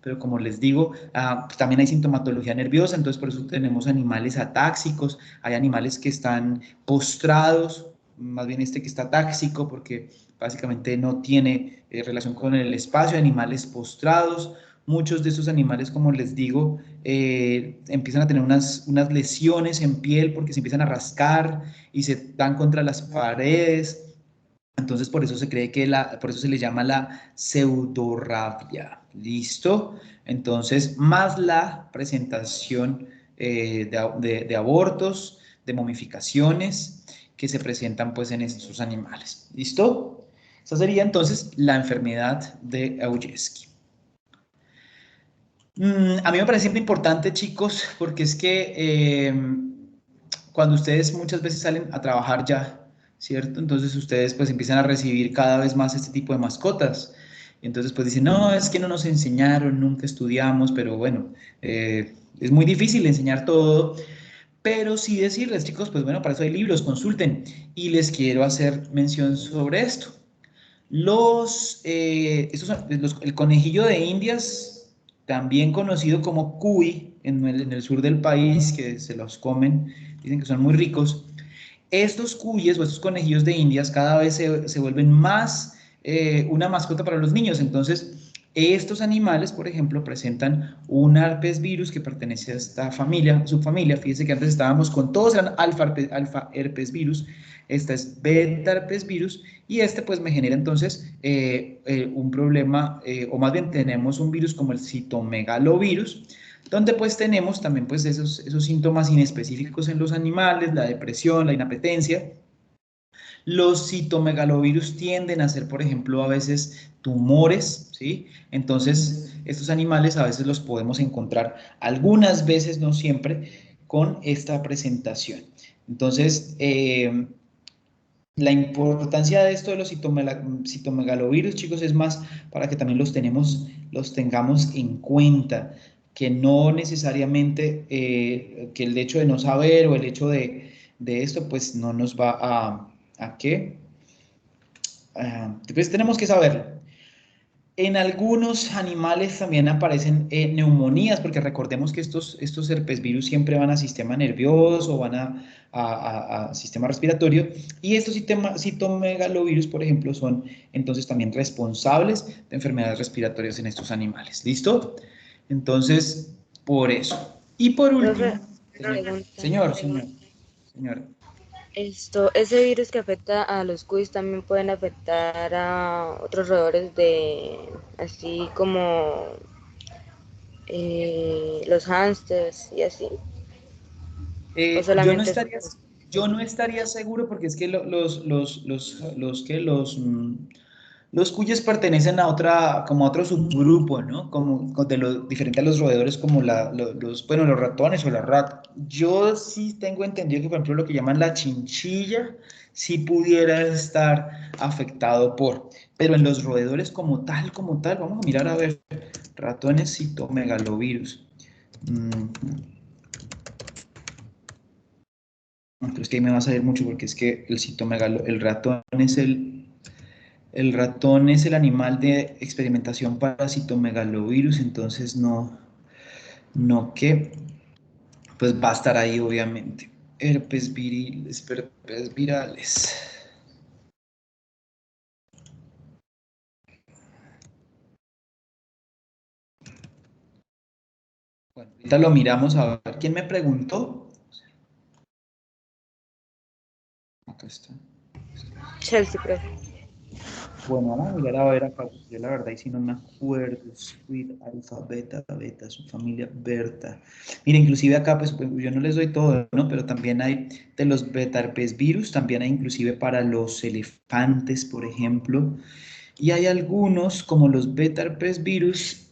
pero como les digo, pues también hay sintomatología nerviosa, entonces por eso tenemos animales atáxicos, hay animales que están postrados, más bien este que está atáxico porque básicamente no tiene relación con el espacio, animales postrados. Muchos de estos animales, como les digo, empiezan a tener unas lesiones en piel porque se empiezan a rascar y se dan contra las paredes. Entonces, por eso se cree que por eso se le llama la pseudorrabia. ¿Listo? Entonces, más la presentación de abortos, de momificaciones que se presentan pues en estos animales. ¿Listo? Esa sería entonces la enfermedad de Augeski. A mí me parece siempre importante, chicos, porque es que cuando ustedes muchas veces salen a trabajar ya, ¿cierto? Entonces ustedes pues empiezan a recibir cada vez más este tipo de mascotas. Y entonces pues dicen, no, es que no nos enseñaron, nunca estudiamos, pero bueno, es muy difícil enseñar todo. Pero sí decirles, chicos, pues bueno, para eso hay libros, consulten. Y les quiero hacer mención sobre esto. El conejillo de Indias, también conocido como cuy en el sur del país, que se los comen, dicen que son muy ricos. Estos cuyes o estos conejillos de Indias cada vez se vuelven más una mascota para los niños. Entonces, estos animales, por ejemplo, presentan un herpes virus que pertenece a esta familia, subfamilia. Fíjense que antes estábamos con todos eran alfa herpes virus. Esta es beta herpes virus y este pues me genera entonces un problema, o más bien tenemos un virus como el citomegalovirus, donde pues tenemos también pues esos síntomas inespecíficos en los animales, la depresión, la inapetencia. Los citomegalovirus tienden a ser, por ejemplo, a veces tumores, ¿sí? Entonces, estos animales a veces los podemos encontrar, algunas veces, no siempre, con esta presentación. Entonces, la importancia de esto de los citomegalovirus, chicos, es más para que también los tengamos en cuenta. que no necesariamente, que el hecho de no saber o el hecho de esto, pues no nos va ¿a qué? Pues tenemos que saberlo. En algunos animales también aparecen neumonías, porque recordemos que estos herpesvirus siempre van a sistema nervioso, van a sistema respiratorio, y estos citomegalovirus, por ejemplo, son entonces también responsables de enfermedades respiratorias en estos animales. ¿Listo? Entonces, por eso. Y por Profe, último, pregunta. señor. Ese virus que afecta a los cuis también pueden afectar a otros roedores así como los hámsters y así, o Yo no solamente es... estaría, yo no estaría seguro porque es que los cuyes pertenecen a otra, como a otro subgrupo, ¿no? Como de lo diferente a los roedores, como bueno, los ratones o la rata. Yo sí tengo entendido que, por ejemplo, lo que llaman la chinchilla, sí pudiera estar afectado pero en los roedores como tal, vamos a mirar a ver, ratones citomegalovirus. No, pero es que ahí me va a salir mucho porque es que el ratón es el animal de experimentación para citomegalovirus, entonces no que, pues va a estar ahí obviamente. Herpes virales. Bueno, ahorita lo miramos a ver. ¿Quién me preguntó? Acá está. Chelsea, profe. Bueno, vamos a mirar a ver acá. Yo la verdad, y si no me acuerdo. Squid, alfa, beta, su familia, Berta. Mira, inclusive acá, pues yo no les doy todo, ¿no? Pero también hay de los beta-herpes virus, también hay inclusive para los elefantes, por ejemplo. Y hay algunos, como los beta-herpes virus,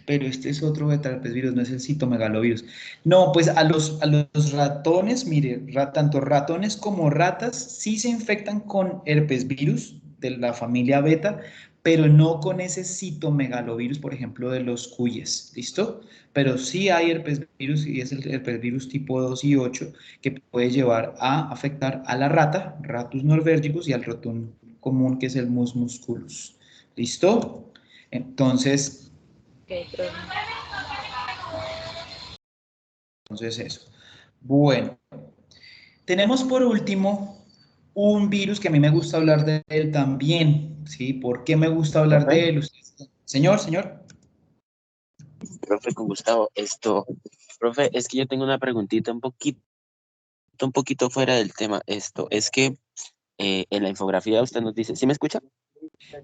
pero este es otro beta-herpes virus, no es el citomegalovirus. No, pues a los ratones, mire, tanto ratones como ratas sí se infectan con herpes virus de la familia beta, pero no con ese citomegalovirus, por ejemplo, de los cuyes, ¿listo? Pero sí hay herpes virus y es el herpes virus tipo 2 y 8 que puede llevar a afectar a la rata, Ratus norbergicus, y al ratón común que es el Mus musculus. ¿Listo? Entonces, Ok, profe. eso. Bueno, tenemos por último un virus que a mí me gusta hablar de él también, ¿sí? ¿Por qué me gusta hablar Profe, de él? Señor. profe, con Gustavo, profe, es que yo tengo una preguntita un poquito fuera del tema. Es que en la infografía usted nos dice, ¿sí me escucha?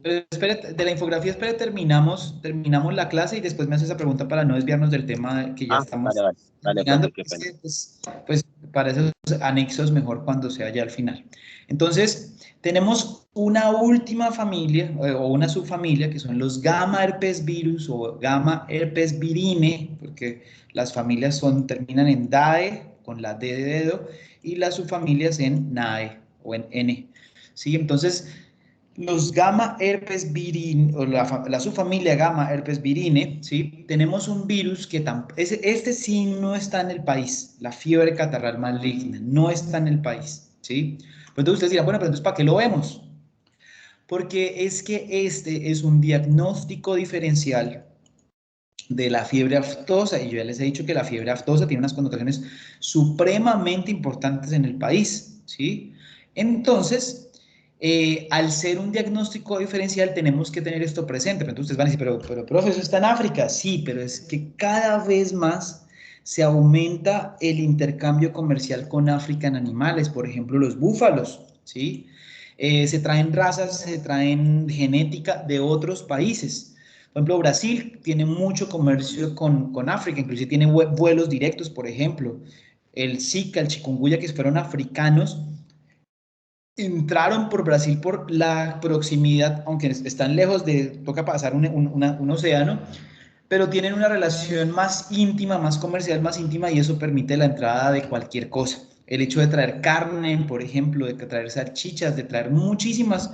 Pero espere, de la infografía, espere, terminamos la clase y después me hace esa pregunta para no desviarnos del tema que ya Ah, vale, estamos vale, vale, terminando. profe, qué pena. Pues, para esos anexos mejor cuando sea ya al final. Entonces, tenemos una última familia o una subfamilia que son los gamma herpes virus o gamma herpes virine, porque las familias terminan en DAE, con la D de dedo, y las subfamilias en NAE o en N. ¿Sí? Entonces, los gamma herpes virine, o la subfamilia gamma herpes virine, ¿sí? Tenemos un virus que este sí no está en el país, la fiebre catarral maligna, no está en el país, ¿sí? Pero entonces ustedes dirán, bueno, pero entonces ¿para qué lo vemos? Porque es que este es un diagnóstico diferencial de la fiebre aftosa, y yo ya les he dicho que la fiebre aftosa tiene unas connotaciones supremamente importantes en el país, ¿sí? Entonces, al ser un diagnóstico diferencial tenemos que tener esto presente. Pero entonces ustedes van a decir, pero profe, eso está en África. Sí, pero es que cada vez más se aumenta el intercambio comercial con África en animales, por ejemplo, los búfalos, ¿sí? Se traen razas, se traen genética de otros países. Por ejemplo, Brasil tiene mucho comercio con África, inclusive tiene vuelos directos, por ejemplo. El Zika, el chikungunya, que fueron africanos, entraron por Brasil por la proximidad, aunque están lejos toca pasar un océano, pero tienen una relación más íntima, más comercial, más íntima, y eso permite la entrada de cualquier cosa. El hecho de traer carne, por ejemplo, de traer salchichas, de traer muchísimas,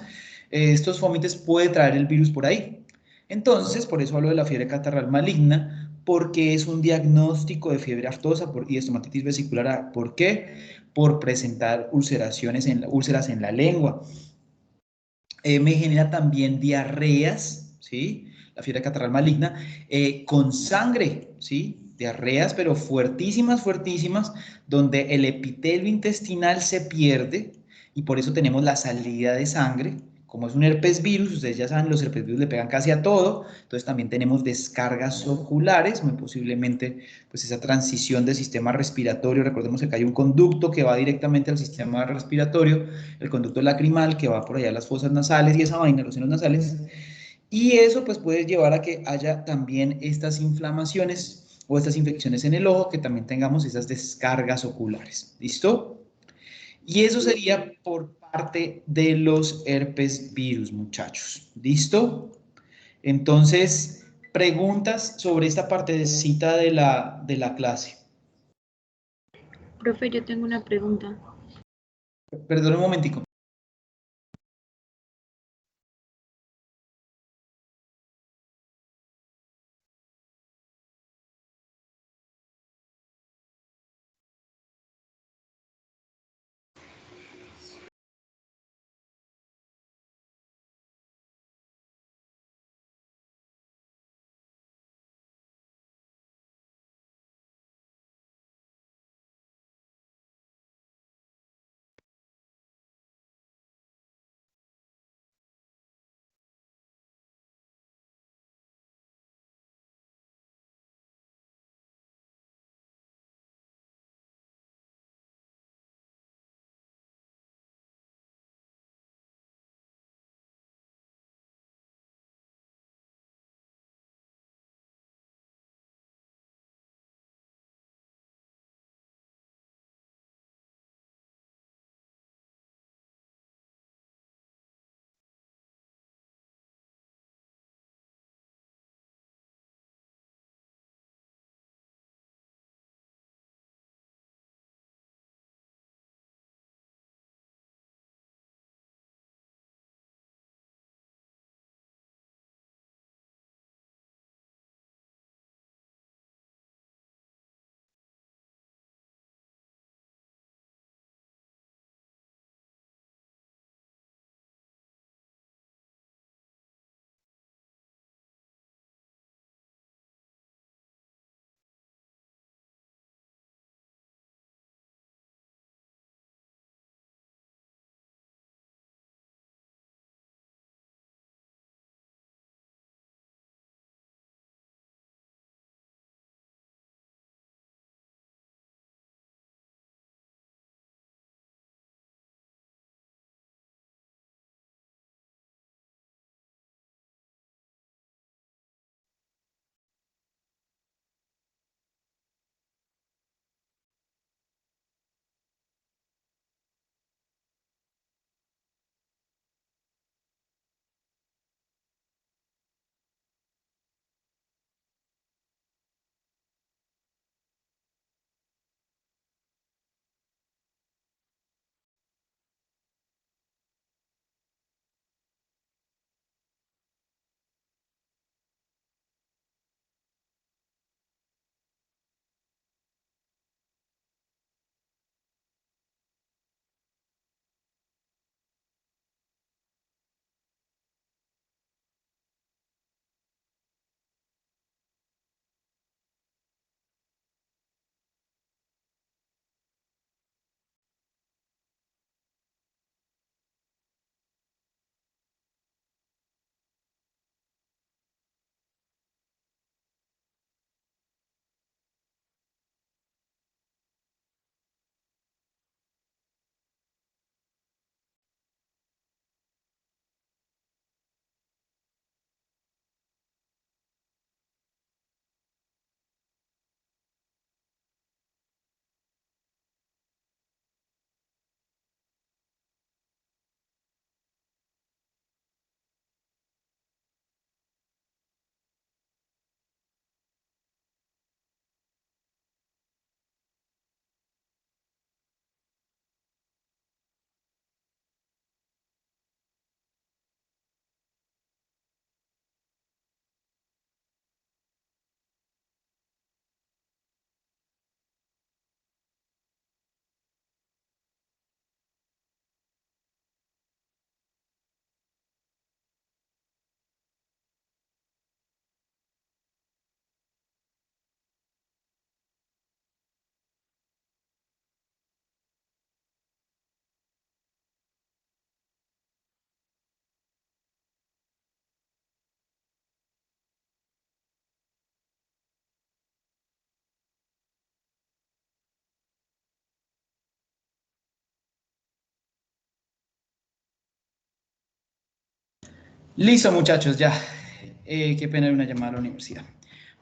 estos fomites puede traer el virus por ahí. Entonces, por eso hablo de la fiebre catarral maligna, porque es un diagnóstico de fiebre aftosa y estomatitis vesicular. ¿Por qué? Por presentar úlceras en la lengua. Me genera también diarreas, ¿sí? La fiebre catarral maligna, con sangre, ¿sí? Diarreas, pero fuertísimas, fuertísimas, donde el epitelio intestinal se pierde y por eso tenemos la salida de sangre. Como es un herpes virus, ustedes ya saben, los herpes virus le pegan casi a todo, entonces también tenemos descargas oculares, muy posiblemente pues esa transición del sistema respiratorio, recordemos que hay un conducto que va directamente al sistema respiratorio, el conducto lacrimal que va por allá a las fosas nasales y esa vaina, los senos nasales, y eso pues puede llevar a que haya también estas inflamaciones o estas infecciones en el ojo, que también tengamos esas descargas oculares. ¿Listo? Y eso sería por parte de los herpes virus, muchachos. ¿Listo? Entonces, preguntas sobre esta partecita de la clase. Profe, yo tengo una pregunta. Perdón un momentico. Listo, muchachos, ya. Qué pena una llamada a la universidad.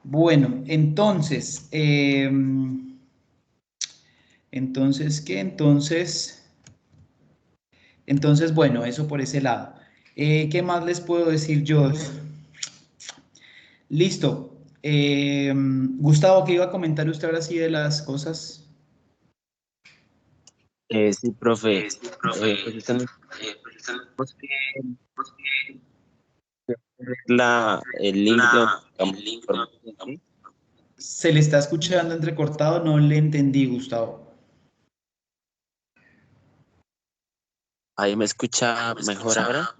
Bueno, entonces, ¿qué? Entonces, bueno, eso por ese lado. ¿Qué más les puedo decir yo? Listo. Gustavo, ¿qué iba a comentar usted ahora sí de las cosas? Sí, profe. Pues usted nos que el link de donde sacamos la información, ¿sí? Se le está escuchando entrecortado, no le entendí, Gustavo. Ahí me escucha mejor ahora.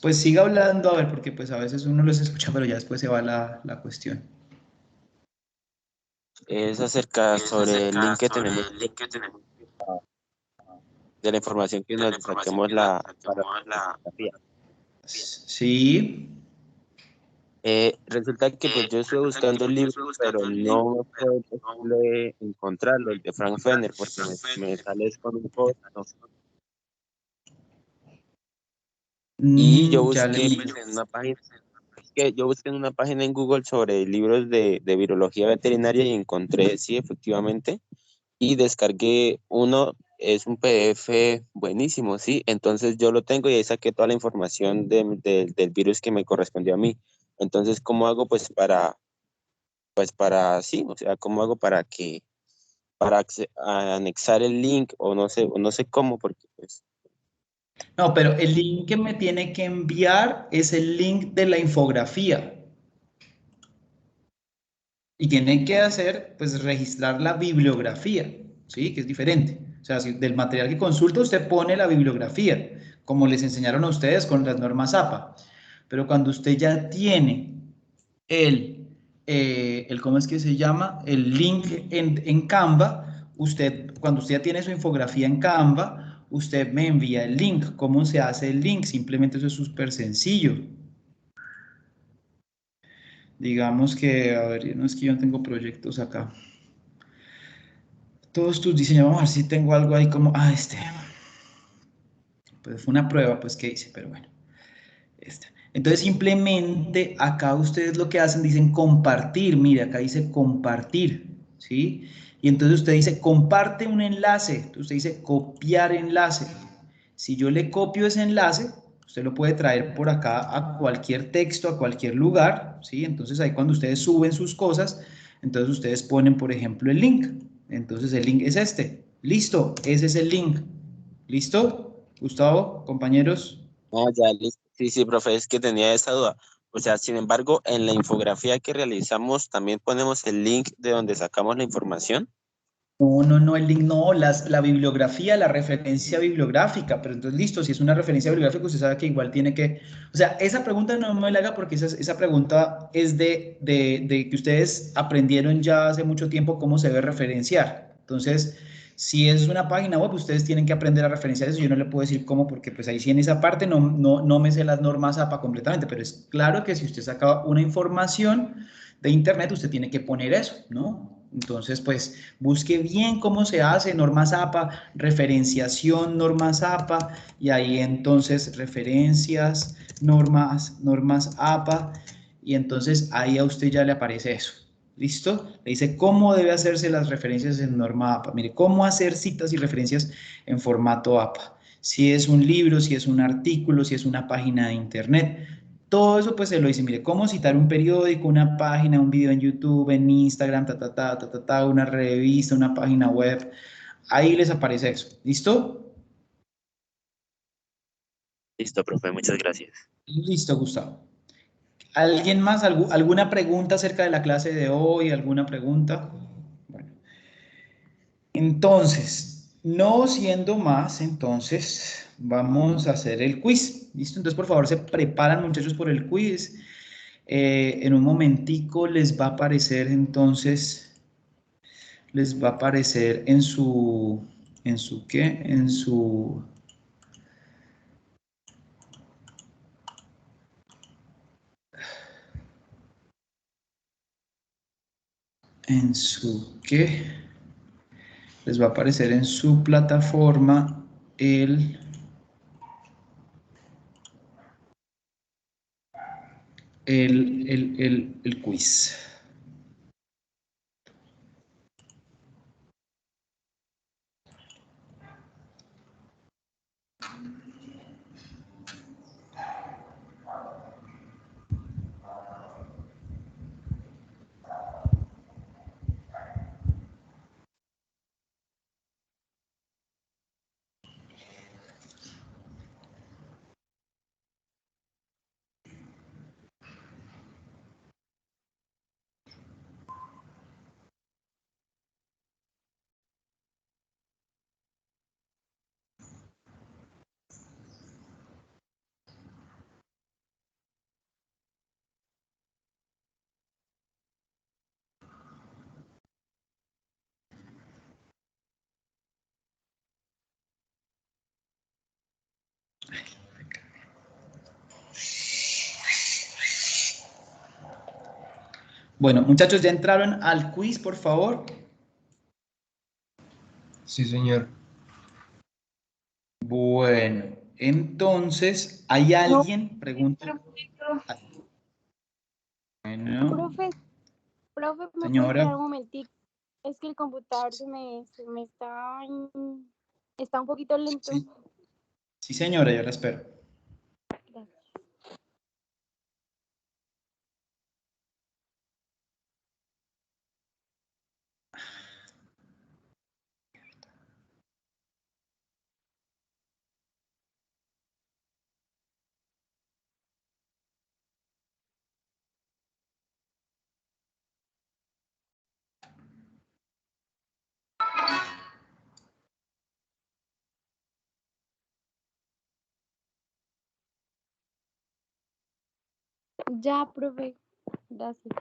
Pues siga hablando, a ver, porque pues a veces uno los escucha, pero ya después se va la cuestión. Es acerca sobre el link que tenemos de la información que nos saquemos para la fotografía. Sí. Resulta que pues yo estuve buscando el libro, pero no fue posible encontrarlo, el de Frank Fenner, porque me sale es con un código. Y yo Ya le busqué entiendo. pues, en una página, es que yo busqué en una página en Google sobre libros de virología veterinaria y encontré, sí, efectivamente, y descargué uno, es un PDF buenísimo, sí, entonces yo lo tengo y ahí saqué toda la información del virus que me correspondió a mí. Entonces, ¿cómo hago pues para, sí, o sea, cómo hago para anexar el link o no sé cómo, porque pues, No, pero el link que me tiene que enviar es el link de la infografía. Y tiene que hacer, pues, registrar la bibliografía, ¿sí? Que es diferente. O sea, si del material que consulta usted pone la bibliografía, como les enseñaron a ustedes con las normas APA. Pero cuando usted ya tiene ¿cómo es que se llama? El link en Canva, cuando usted ya tiene su infografía en Canva, usted me envía el link. ¿Cómo se hace el link? Simplemente eso es súper sencillo. Digamos que, a ver, no es que yo no tengo proyectos acá. Todos tus diseños, vamos a ver si tengo algo ahí como, pues fue una prueba, pues que hice, pero bueno, esta. Entonces simplemente acá ustedes lo que hacen, dicen compartir, mire, acá dice compartir, ¿sí? Y entonces usted dice comparte un enlace, usted dice copiar enlace. Si yo le copio ese enlace, usted lo puede traer por acá a cualquier texto, a cualquier lugar, ¿sí? Entonces ahí cuando ustedes suben sus cosas, entonces ustedes ponen, por ejemplo, el link. Entonces el link es este. Listo, ese es el link. ¿Listo? Gustavo, compañeros. ya listo. Sí, sí, profe, es que tenía esa duda. O sea, sin embargo, en la infografía que realizamos también ponemos el link de donde sacamos la información. No, el link no, la bibliografía, la referencia bibliográfica, pero entonces listo, si es una referencia bibliográfica, usted sabe que igual tiene que, o sea, esa pregunta no me la haga porque esa pregunta es de que ustedes aprendieron ya hace mucho tiempo cómo se debe referenciar. Entonces, si es una página web, ustedes tienen que aprender a referenciar eso, yo no le puedo decir cómo, porque pues ahí sí en esa parte no me sé las normas APA completamente, pero es claro que si usted saca una información de internet, usted tiene que poner eso, ¿no? Entonces, pues busque bien cómo se hace, normas APA, referenciación, normas APA, y ahí entonces referencias, normas APA, y entonces ahí a usted ya le aparece eso. ¿Listo? Le dice cómo debe hacerse las referencias en norma APA. Mire, cómo hacer citas y referencias en formato APA. Si es un libro, si es un artículo, si es una página de internet. Todo eso pues se lo dice, mire, cómo citar un periódico, una página, un video en YouTube, en Instagram, una revista, una página web. Ahí les aparece eso. ¿Listo? Listo, profe, muchas gracias. Listo, Gustavo. ¿Alguien más? ¿Alguna pregunta acerca de la clase de hoy? ¿Alguna pregunta? Bueno, entonces, no siendo más, entonces vamos a hacer el quiz. ¿Listo? Entonces, por favor, se preparan, muchachos, por el quiz. En un momentico les va a aparecer entonces, les va a aparecer ¿en su qué? ¿En su qué? Les va a aparecer en su plataforma el el quiz. Bueno, muchachos, ¿ya entraron al quiz, por favor? Sí, señor. Bueno, entonces, ¿hay alguien? Pregunta. Bueno, Profe, ¿me puede esperar señora. un momentico? Es que el computador está un poquito lento. Sí, sí, señora, yo la espero. Gracias. Ya, profe. Gracias.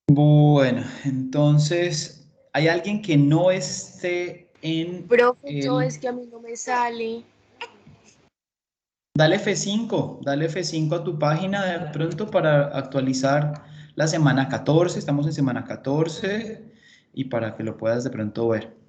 Bueno, entonces, ¿hay alguien que no esté en Profe, no, es el... que a mí no me sale. Dale F5 a tu página de pronto para actualizar la semana 14. Estamos en semana 14 y para que lo puedas de pronto ver.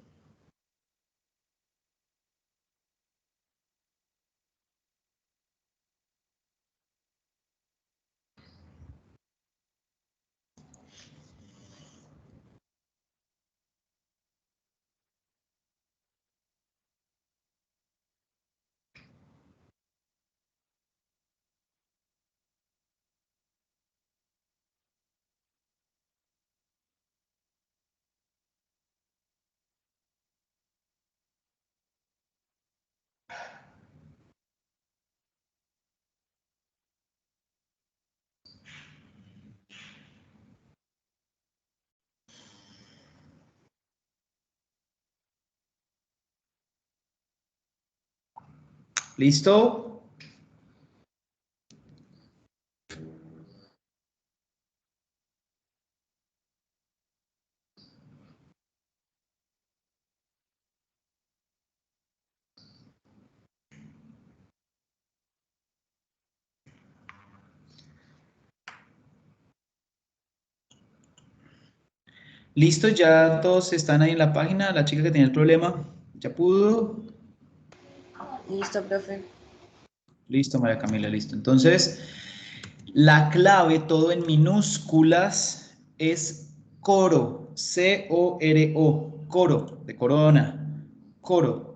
¿Listo? ¿Listo? ¿Ya todos están ahí en la página? La chica que tenía el problema, ¿ya pudo? Listo, profe. Listo, María Camila, listo. Entonces, la clave, todo en minúsculas, es coro, C-O-R-O, coro, de corona, coro.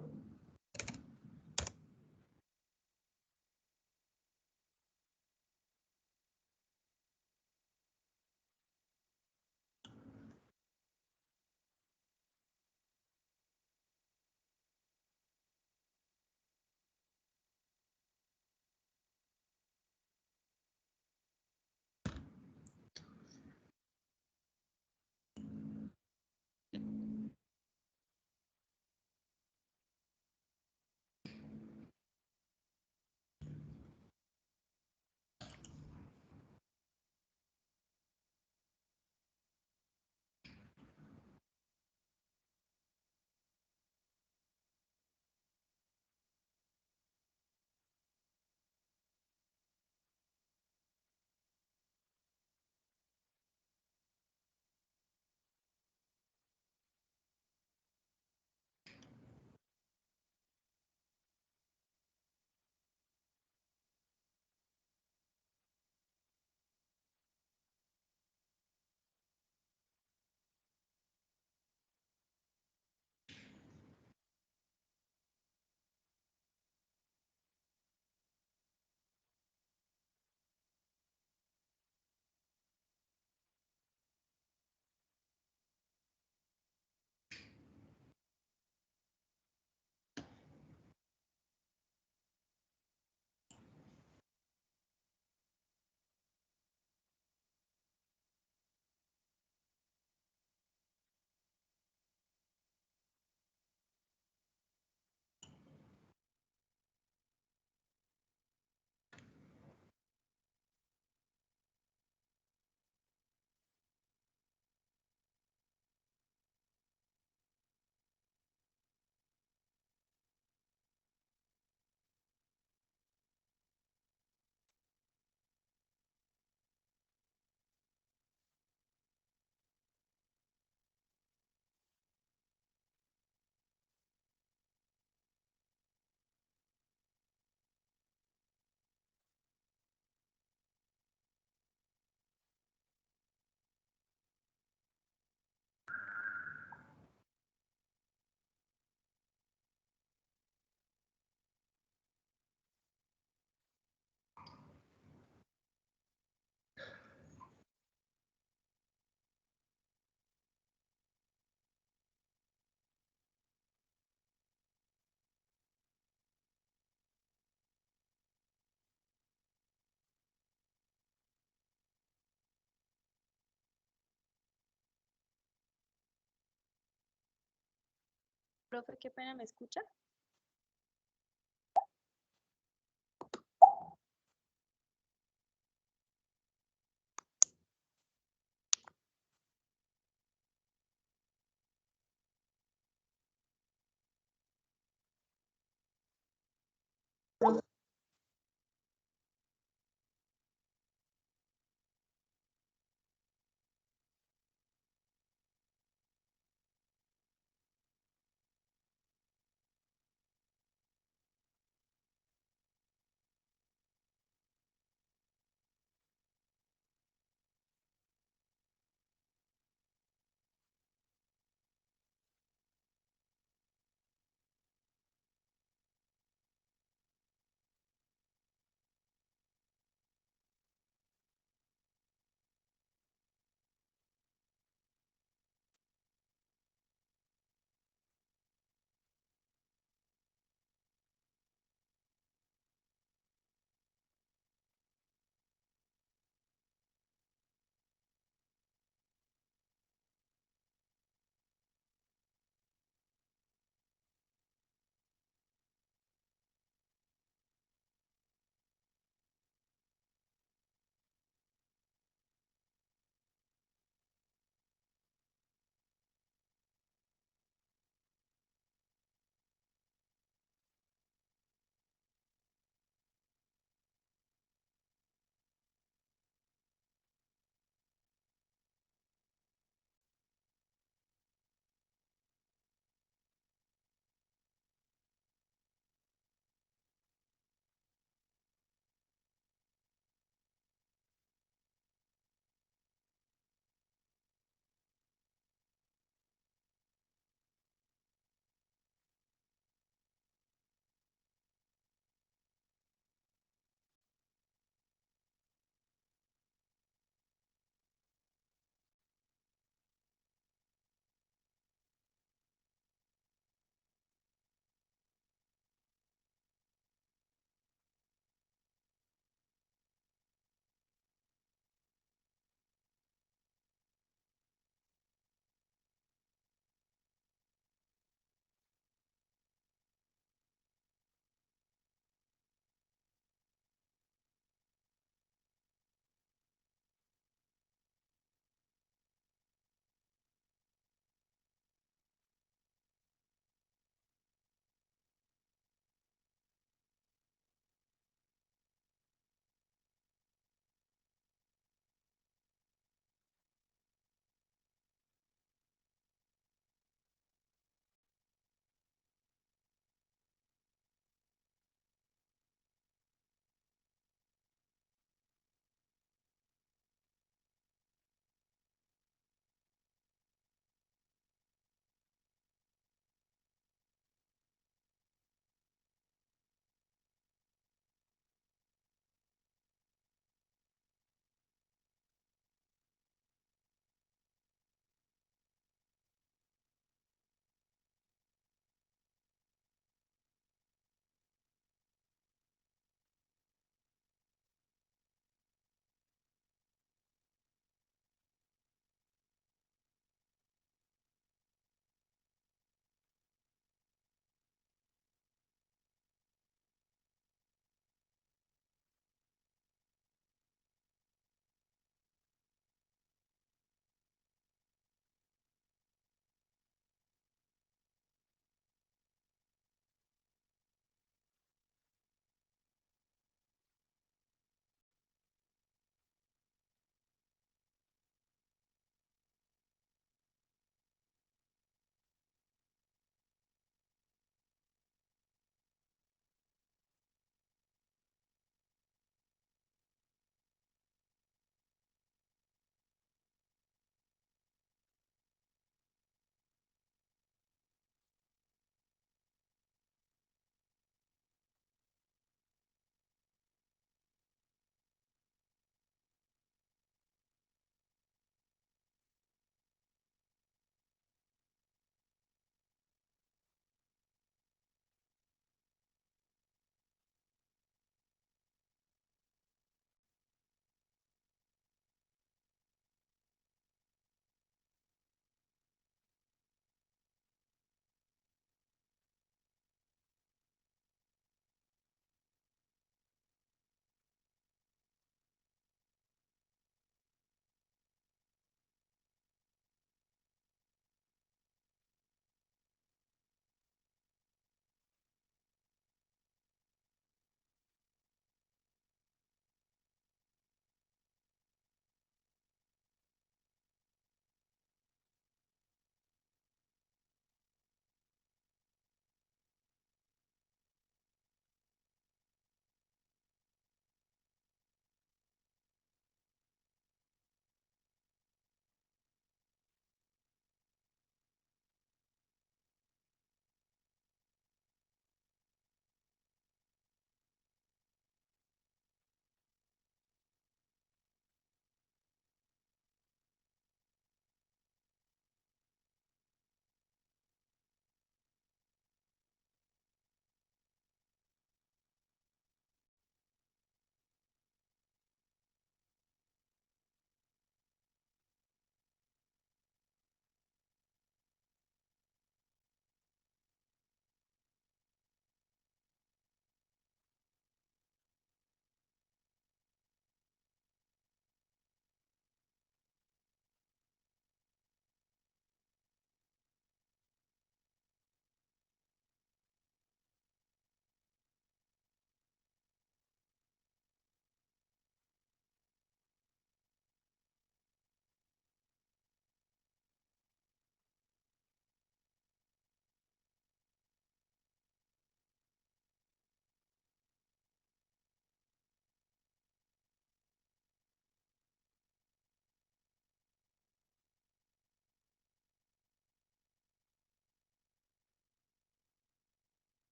Profe, qué pena, ¿me escucha?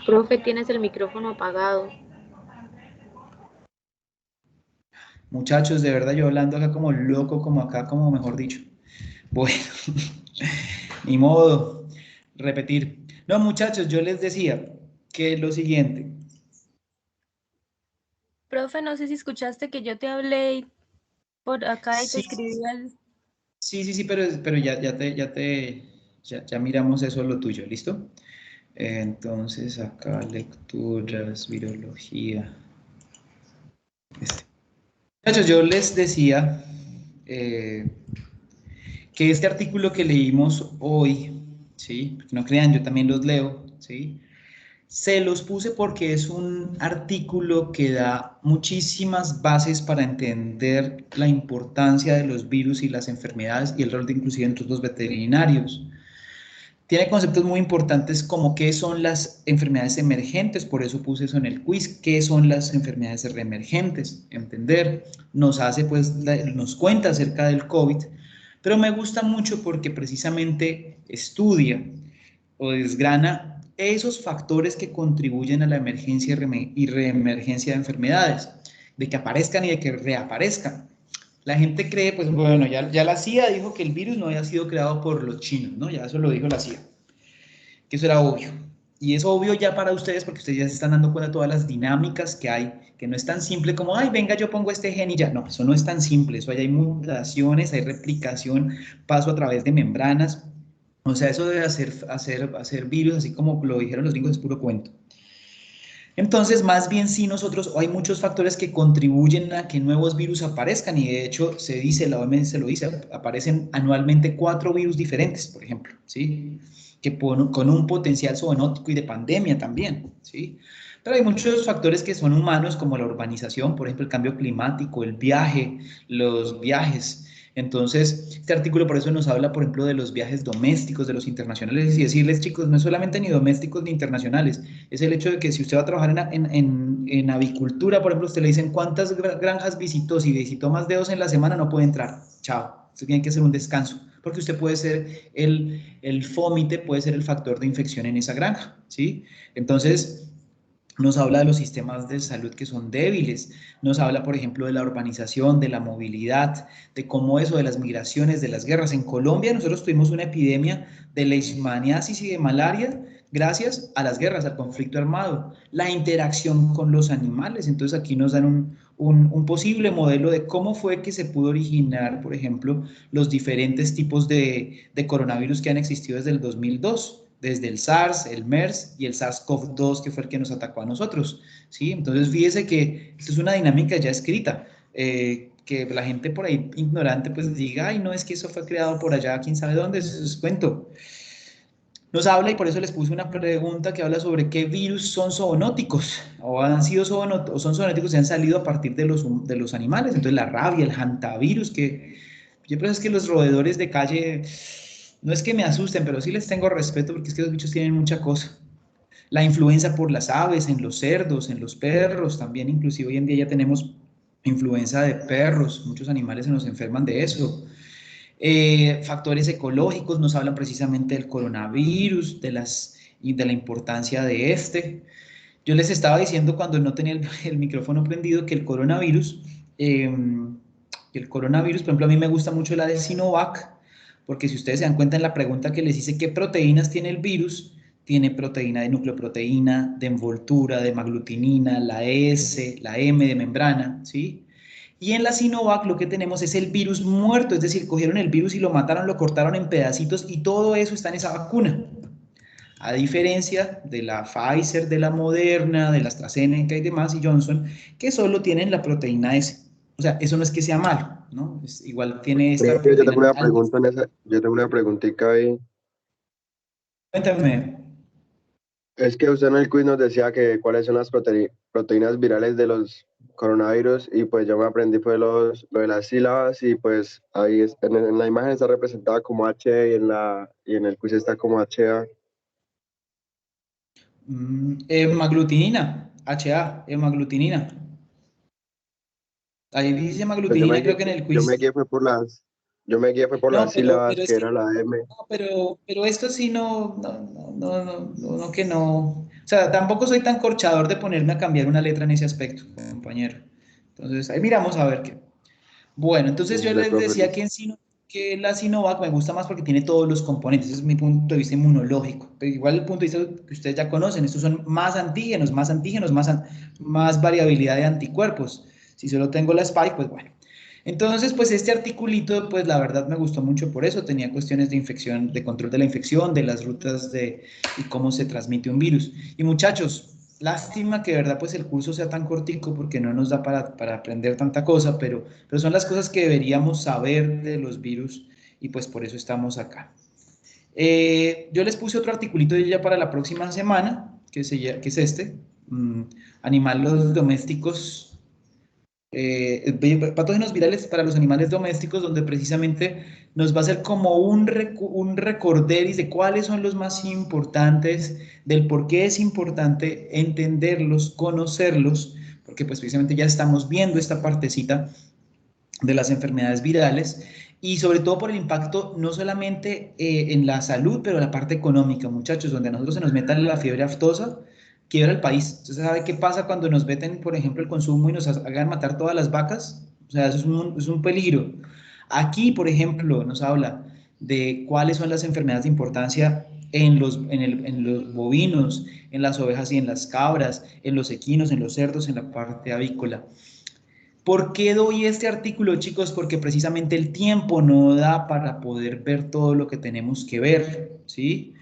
Profe, tienes el micrófono apagado. Muchachos, de verdad, yo hablando acá como loco, como acá, como mejor dicho. Bueno, ni modo, repetir. No, muchachos, yo les decía que lo siguiente. Profe, no sé si escuchaste que yo te hablé por acá y te Sí, escribí al... sí, pero ya miramos eso, lo tuyo, ¿listo? Entonces, acá lecturas, virología. Muchachos, yo les decía que este artículo que leímos hoy, ¿sí? Porque no crean, yo también los leo, ¿sí? Se los puse porque es un artículo que da muchísimas bases para entender la importancia de los virus y las enfermedades y el rol de inclusive entre los veterinarios. Tiene conceptos muy importantes como qué son las enfermedades emergentes, por eso puse eso en el quiz, qué son las enfermedades reemergentes, entender, nos hace pues, nos cuenta acerca del COVID, pero me gusta mucho porque precisamente estudia o desgrana esos factores que contribuyen a la emergencia y reemergencia de enfermedades, de que aparezcan y de que reaparezcan. La gente cree, pues bueno, ya la CIA dijo que el virus no había sido creado por los chinos, ¿no? Ya eso lo dijo la CIA, que eso era obvio. Y es obvio ya para ustedes porque ustedes ya se están dando cuenta de todas las dinámicas que hay, que no es tan simple como, ay, venga, yo pongo este gen y ya. No, eso no es tan simple, eso hay mutaciones, hay replicación, paso a través de membranas. O sea, eso de hacer virus, así como lo dijeron los gringos, es puro cuento. Entonces, más bien sí nosotros, hay muchos factores que contribuyen a que nuevos virus aparezcan y de hecho se dice, la OMS lo dice, aparecen anualmente 4 virus diferentes, por ejemplo, ¿sí? Que con un potencial zoonótico y de pandemia también, ¿sí? Pero hay muchos factores que son humanos, como la urbanización, por ejemplo, el cambio climático, el viaje, los viajes. Entonces, este artículo por eso nos habla, por ejemplo, de los viajes domésticos, de los internacionales, y decirles, chicos, no es solamente ni domésticos ni internacionales, es el hecho de que si usted va a trabajar en avicultura, por ejemplo, usted le dicen cuántas granjas visitó, si visitó más de 2 en la semana, no puede entrar, chao, usted tiene que hacer un descanso, porque usted puede ser el fómite, puede ser el factor de infección en esa granja, ¿sí? Entonces, nos habla de los sistemas de salud que son débiles, nos habla, por ejemplo, de la urbanización, de la movilidad, de cómo eso, de las migraciones, de las guerras. En Colombia nosotros tuvimos una epidemia de leishmaniasis y de malaria gracias a las guerras, al conflicto armado, la interacción con los animales. Entonces aquí nos dan un posible modelo de cómo fue que se pudo originar, por ejemplo, los diferentes tipos de coronavirus que han existido desde el 2002, desde el SARS, el MERS y el SARS-CoV-2, que fue el que nos atacó a nosotros, ¿sí? Entonces, fíjese que esto es una dinámica ya escrita, que la gente por ahí ignorante pues diga, ay, no, es que eso fue creado por allá, quién sabe dónde, eso es cuento. Nos habla, y por eso les puse una pregunta que habla sobre qué virus son zoonóticos, o han sido o son zoonóticos y han salido a partir de los animales. Entonces, la rabia, el hantavirus, que yo creo que los roedores de calle, no es que me asusten, pero sí les tengo respeto porque es que los bichos tienen mucha cosa. La influenza por las aves, en los cerdos, en los perros, también inclusive hoy en día ya tenemos influenza de perros, muchos animales se nos enferman de eso. Factores ecológicos nos hablan precisamente del coronavirus, y de la importancia de este. Yo les estaba diciendo cuando no tenía el micrófono prendido que por ejemplo, a mí me gusta mucho la de Sinovac, porque si ustedes se dan cuenta en la pregunta que les hice qué proteínas tiene el virus, tiene proteína de nucleoproteína, de envoltura, de hemaglutinina, la S, la M de membrana, ¿sí? Y en la Sinovac lo que tenemos es el virus muerto, es decir, cogieron el virus y lo mataron, lo cortaron en pedacitos y todo eso está en esa vacuna. A diferencia de la Pfizer, de la Moderna, de la AstraZeneca y demás, y Johnson, que solo tienen la proteína S. O sea, eso no es que sea malo, ¿no? Igual tiene esta Profe, yo tengo proteína. una pregunta yo tengo una preguntita ahí. Cuéntame. Es que usted en el quiz nos decía que cuáles son las proteínas virales de los coronavirus y pues yo me aprendí fue lo de las sílabas y pues ahí en la imagen está representada como H y en el quiz está como HA. Hemaglutinina, HA, hemaglutinina. Ahí dice Pues yo hemaglutinina, creo que en el yo me quiz. guié fue por las Yo me guié fue por No, las sílabas, es que que, era la M. no, pero esto sí no, que no. O sea, tampoco soy tan corchador de ponerme a cambiar una letra en ese aspecto, compañero. Entonces, ahí miramos a ver qué. Bueno, entonces yo De les profe, decía listo. que, que la Sinovac me gusta más porque tiene todos los componentes, ese es mi punto de vista inmunológico. Pero igual el punto de vista que ustedes ya conocen, estos son más antígenos, más variabilidad de anticuerpos. Si solo tengo la Spike, pues bueno. Entonces, pues este articulito, pues la verdad me gustó mucho por eso, tenía cuestiones de infección, de control de la infección, de las rutas y cómo se transmite un virus. Y muchachos, lástima que de verdad pues el curso sea tan cortico porque no nos da para aprender tanta cosa, pero son las cosas que deberíamos saber de los virus y pues por eso estamos acá. Yo les puse otro articulito ya para la próxima semana, que es este, animales domésticos, patógenos virales para los animales domésticos, donde precisamente nos va a hacer como un recorderis de cuáles son los más importantes, del por qué es importante entenderlos, conocerlos, porque pues precisamente ya estamos viendo esta partecita de las enfermedades virales y sobre todo por el impacto no solamente en la salud, pero en la parte económica, muchachos, donde a nosotros se nos meta la fiebre aftosa, quiebra el país. Entonces, ¿sabe qué pasa cuando nos veten, por ejemplo, el consumo y nos hagan matar todas las vacas? O sea, eso es un peligro. Aquí, por ejemplo, nos habla de cuáles son las enfermedades de importancia en los bovinos, en las ovejas y en las cabras, en los equinos, en los cerdos, en la parte avícola. ¿Por qué doy este artículo, chicos? Porque precisamente el tiempo no da para poder ver todo lo que tenemos que ver, ¿sí?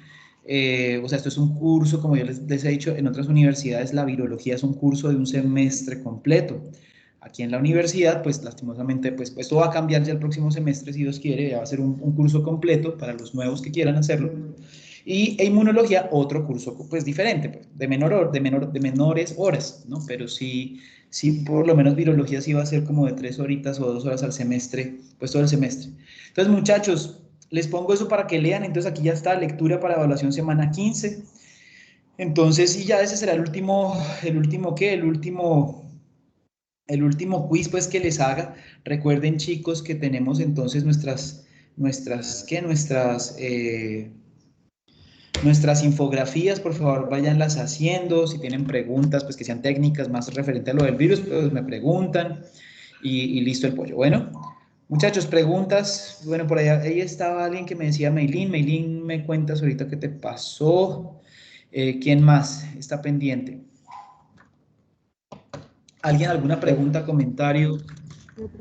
O sea, esto es un curso, como yo les he dicho, en otras universidades la virología es un curso de un semestre completo. Aquí en la universidad, pues lastimosamente, pues esto va a cambiar ya el próximo semestre, si Dios quiere, ya va a ser un curso completo para los nuevos que quieran hacerlo. Y inmunología, otro curso pues diferente, pues, de menores horas, ¿no? Pero sí, por lo menos virología sí va a ser como de 3 horitas o 2 horas al semestre, pues todo el semestre. Entonces, muchachos, les pongo eso para que lean. Entonces, aquí ya está, lectura para evaluación semana 15. Entonces, sí, ya ese será el último quiz pues que les haga. Recuerden, chicos, que tenemos entonces nuestras infografías, por favor, váyanlas haciendo. Si tienen preguntas, pues que sean técnicas más referente a lo del virus, pues me preguntan y listo el pollo. Bueno, muchachos, preguntas. Bueno, por ahí estaba alguien que me decía, Meilín, me cuentas ahorita qué te pasó. ¿Quién más está pendiente? ¿Alguien alguna pregunta, comentario? Profe,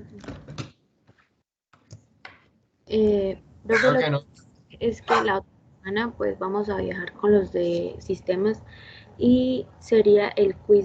lo que es que la otra semana pues vamos a viajar con los de sistemas y sería el quiz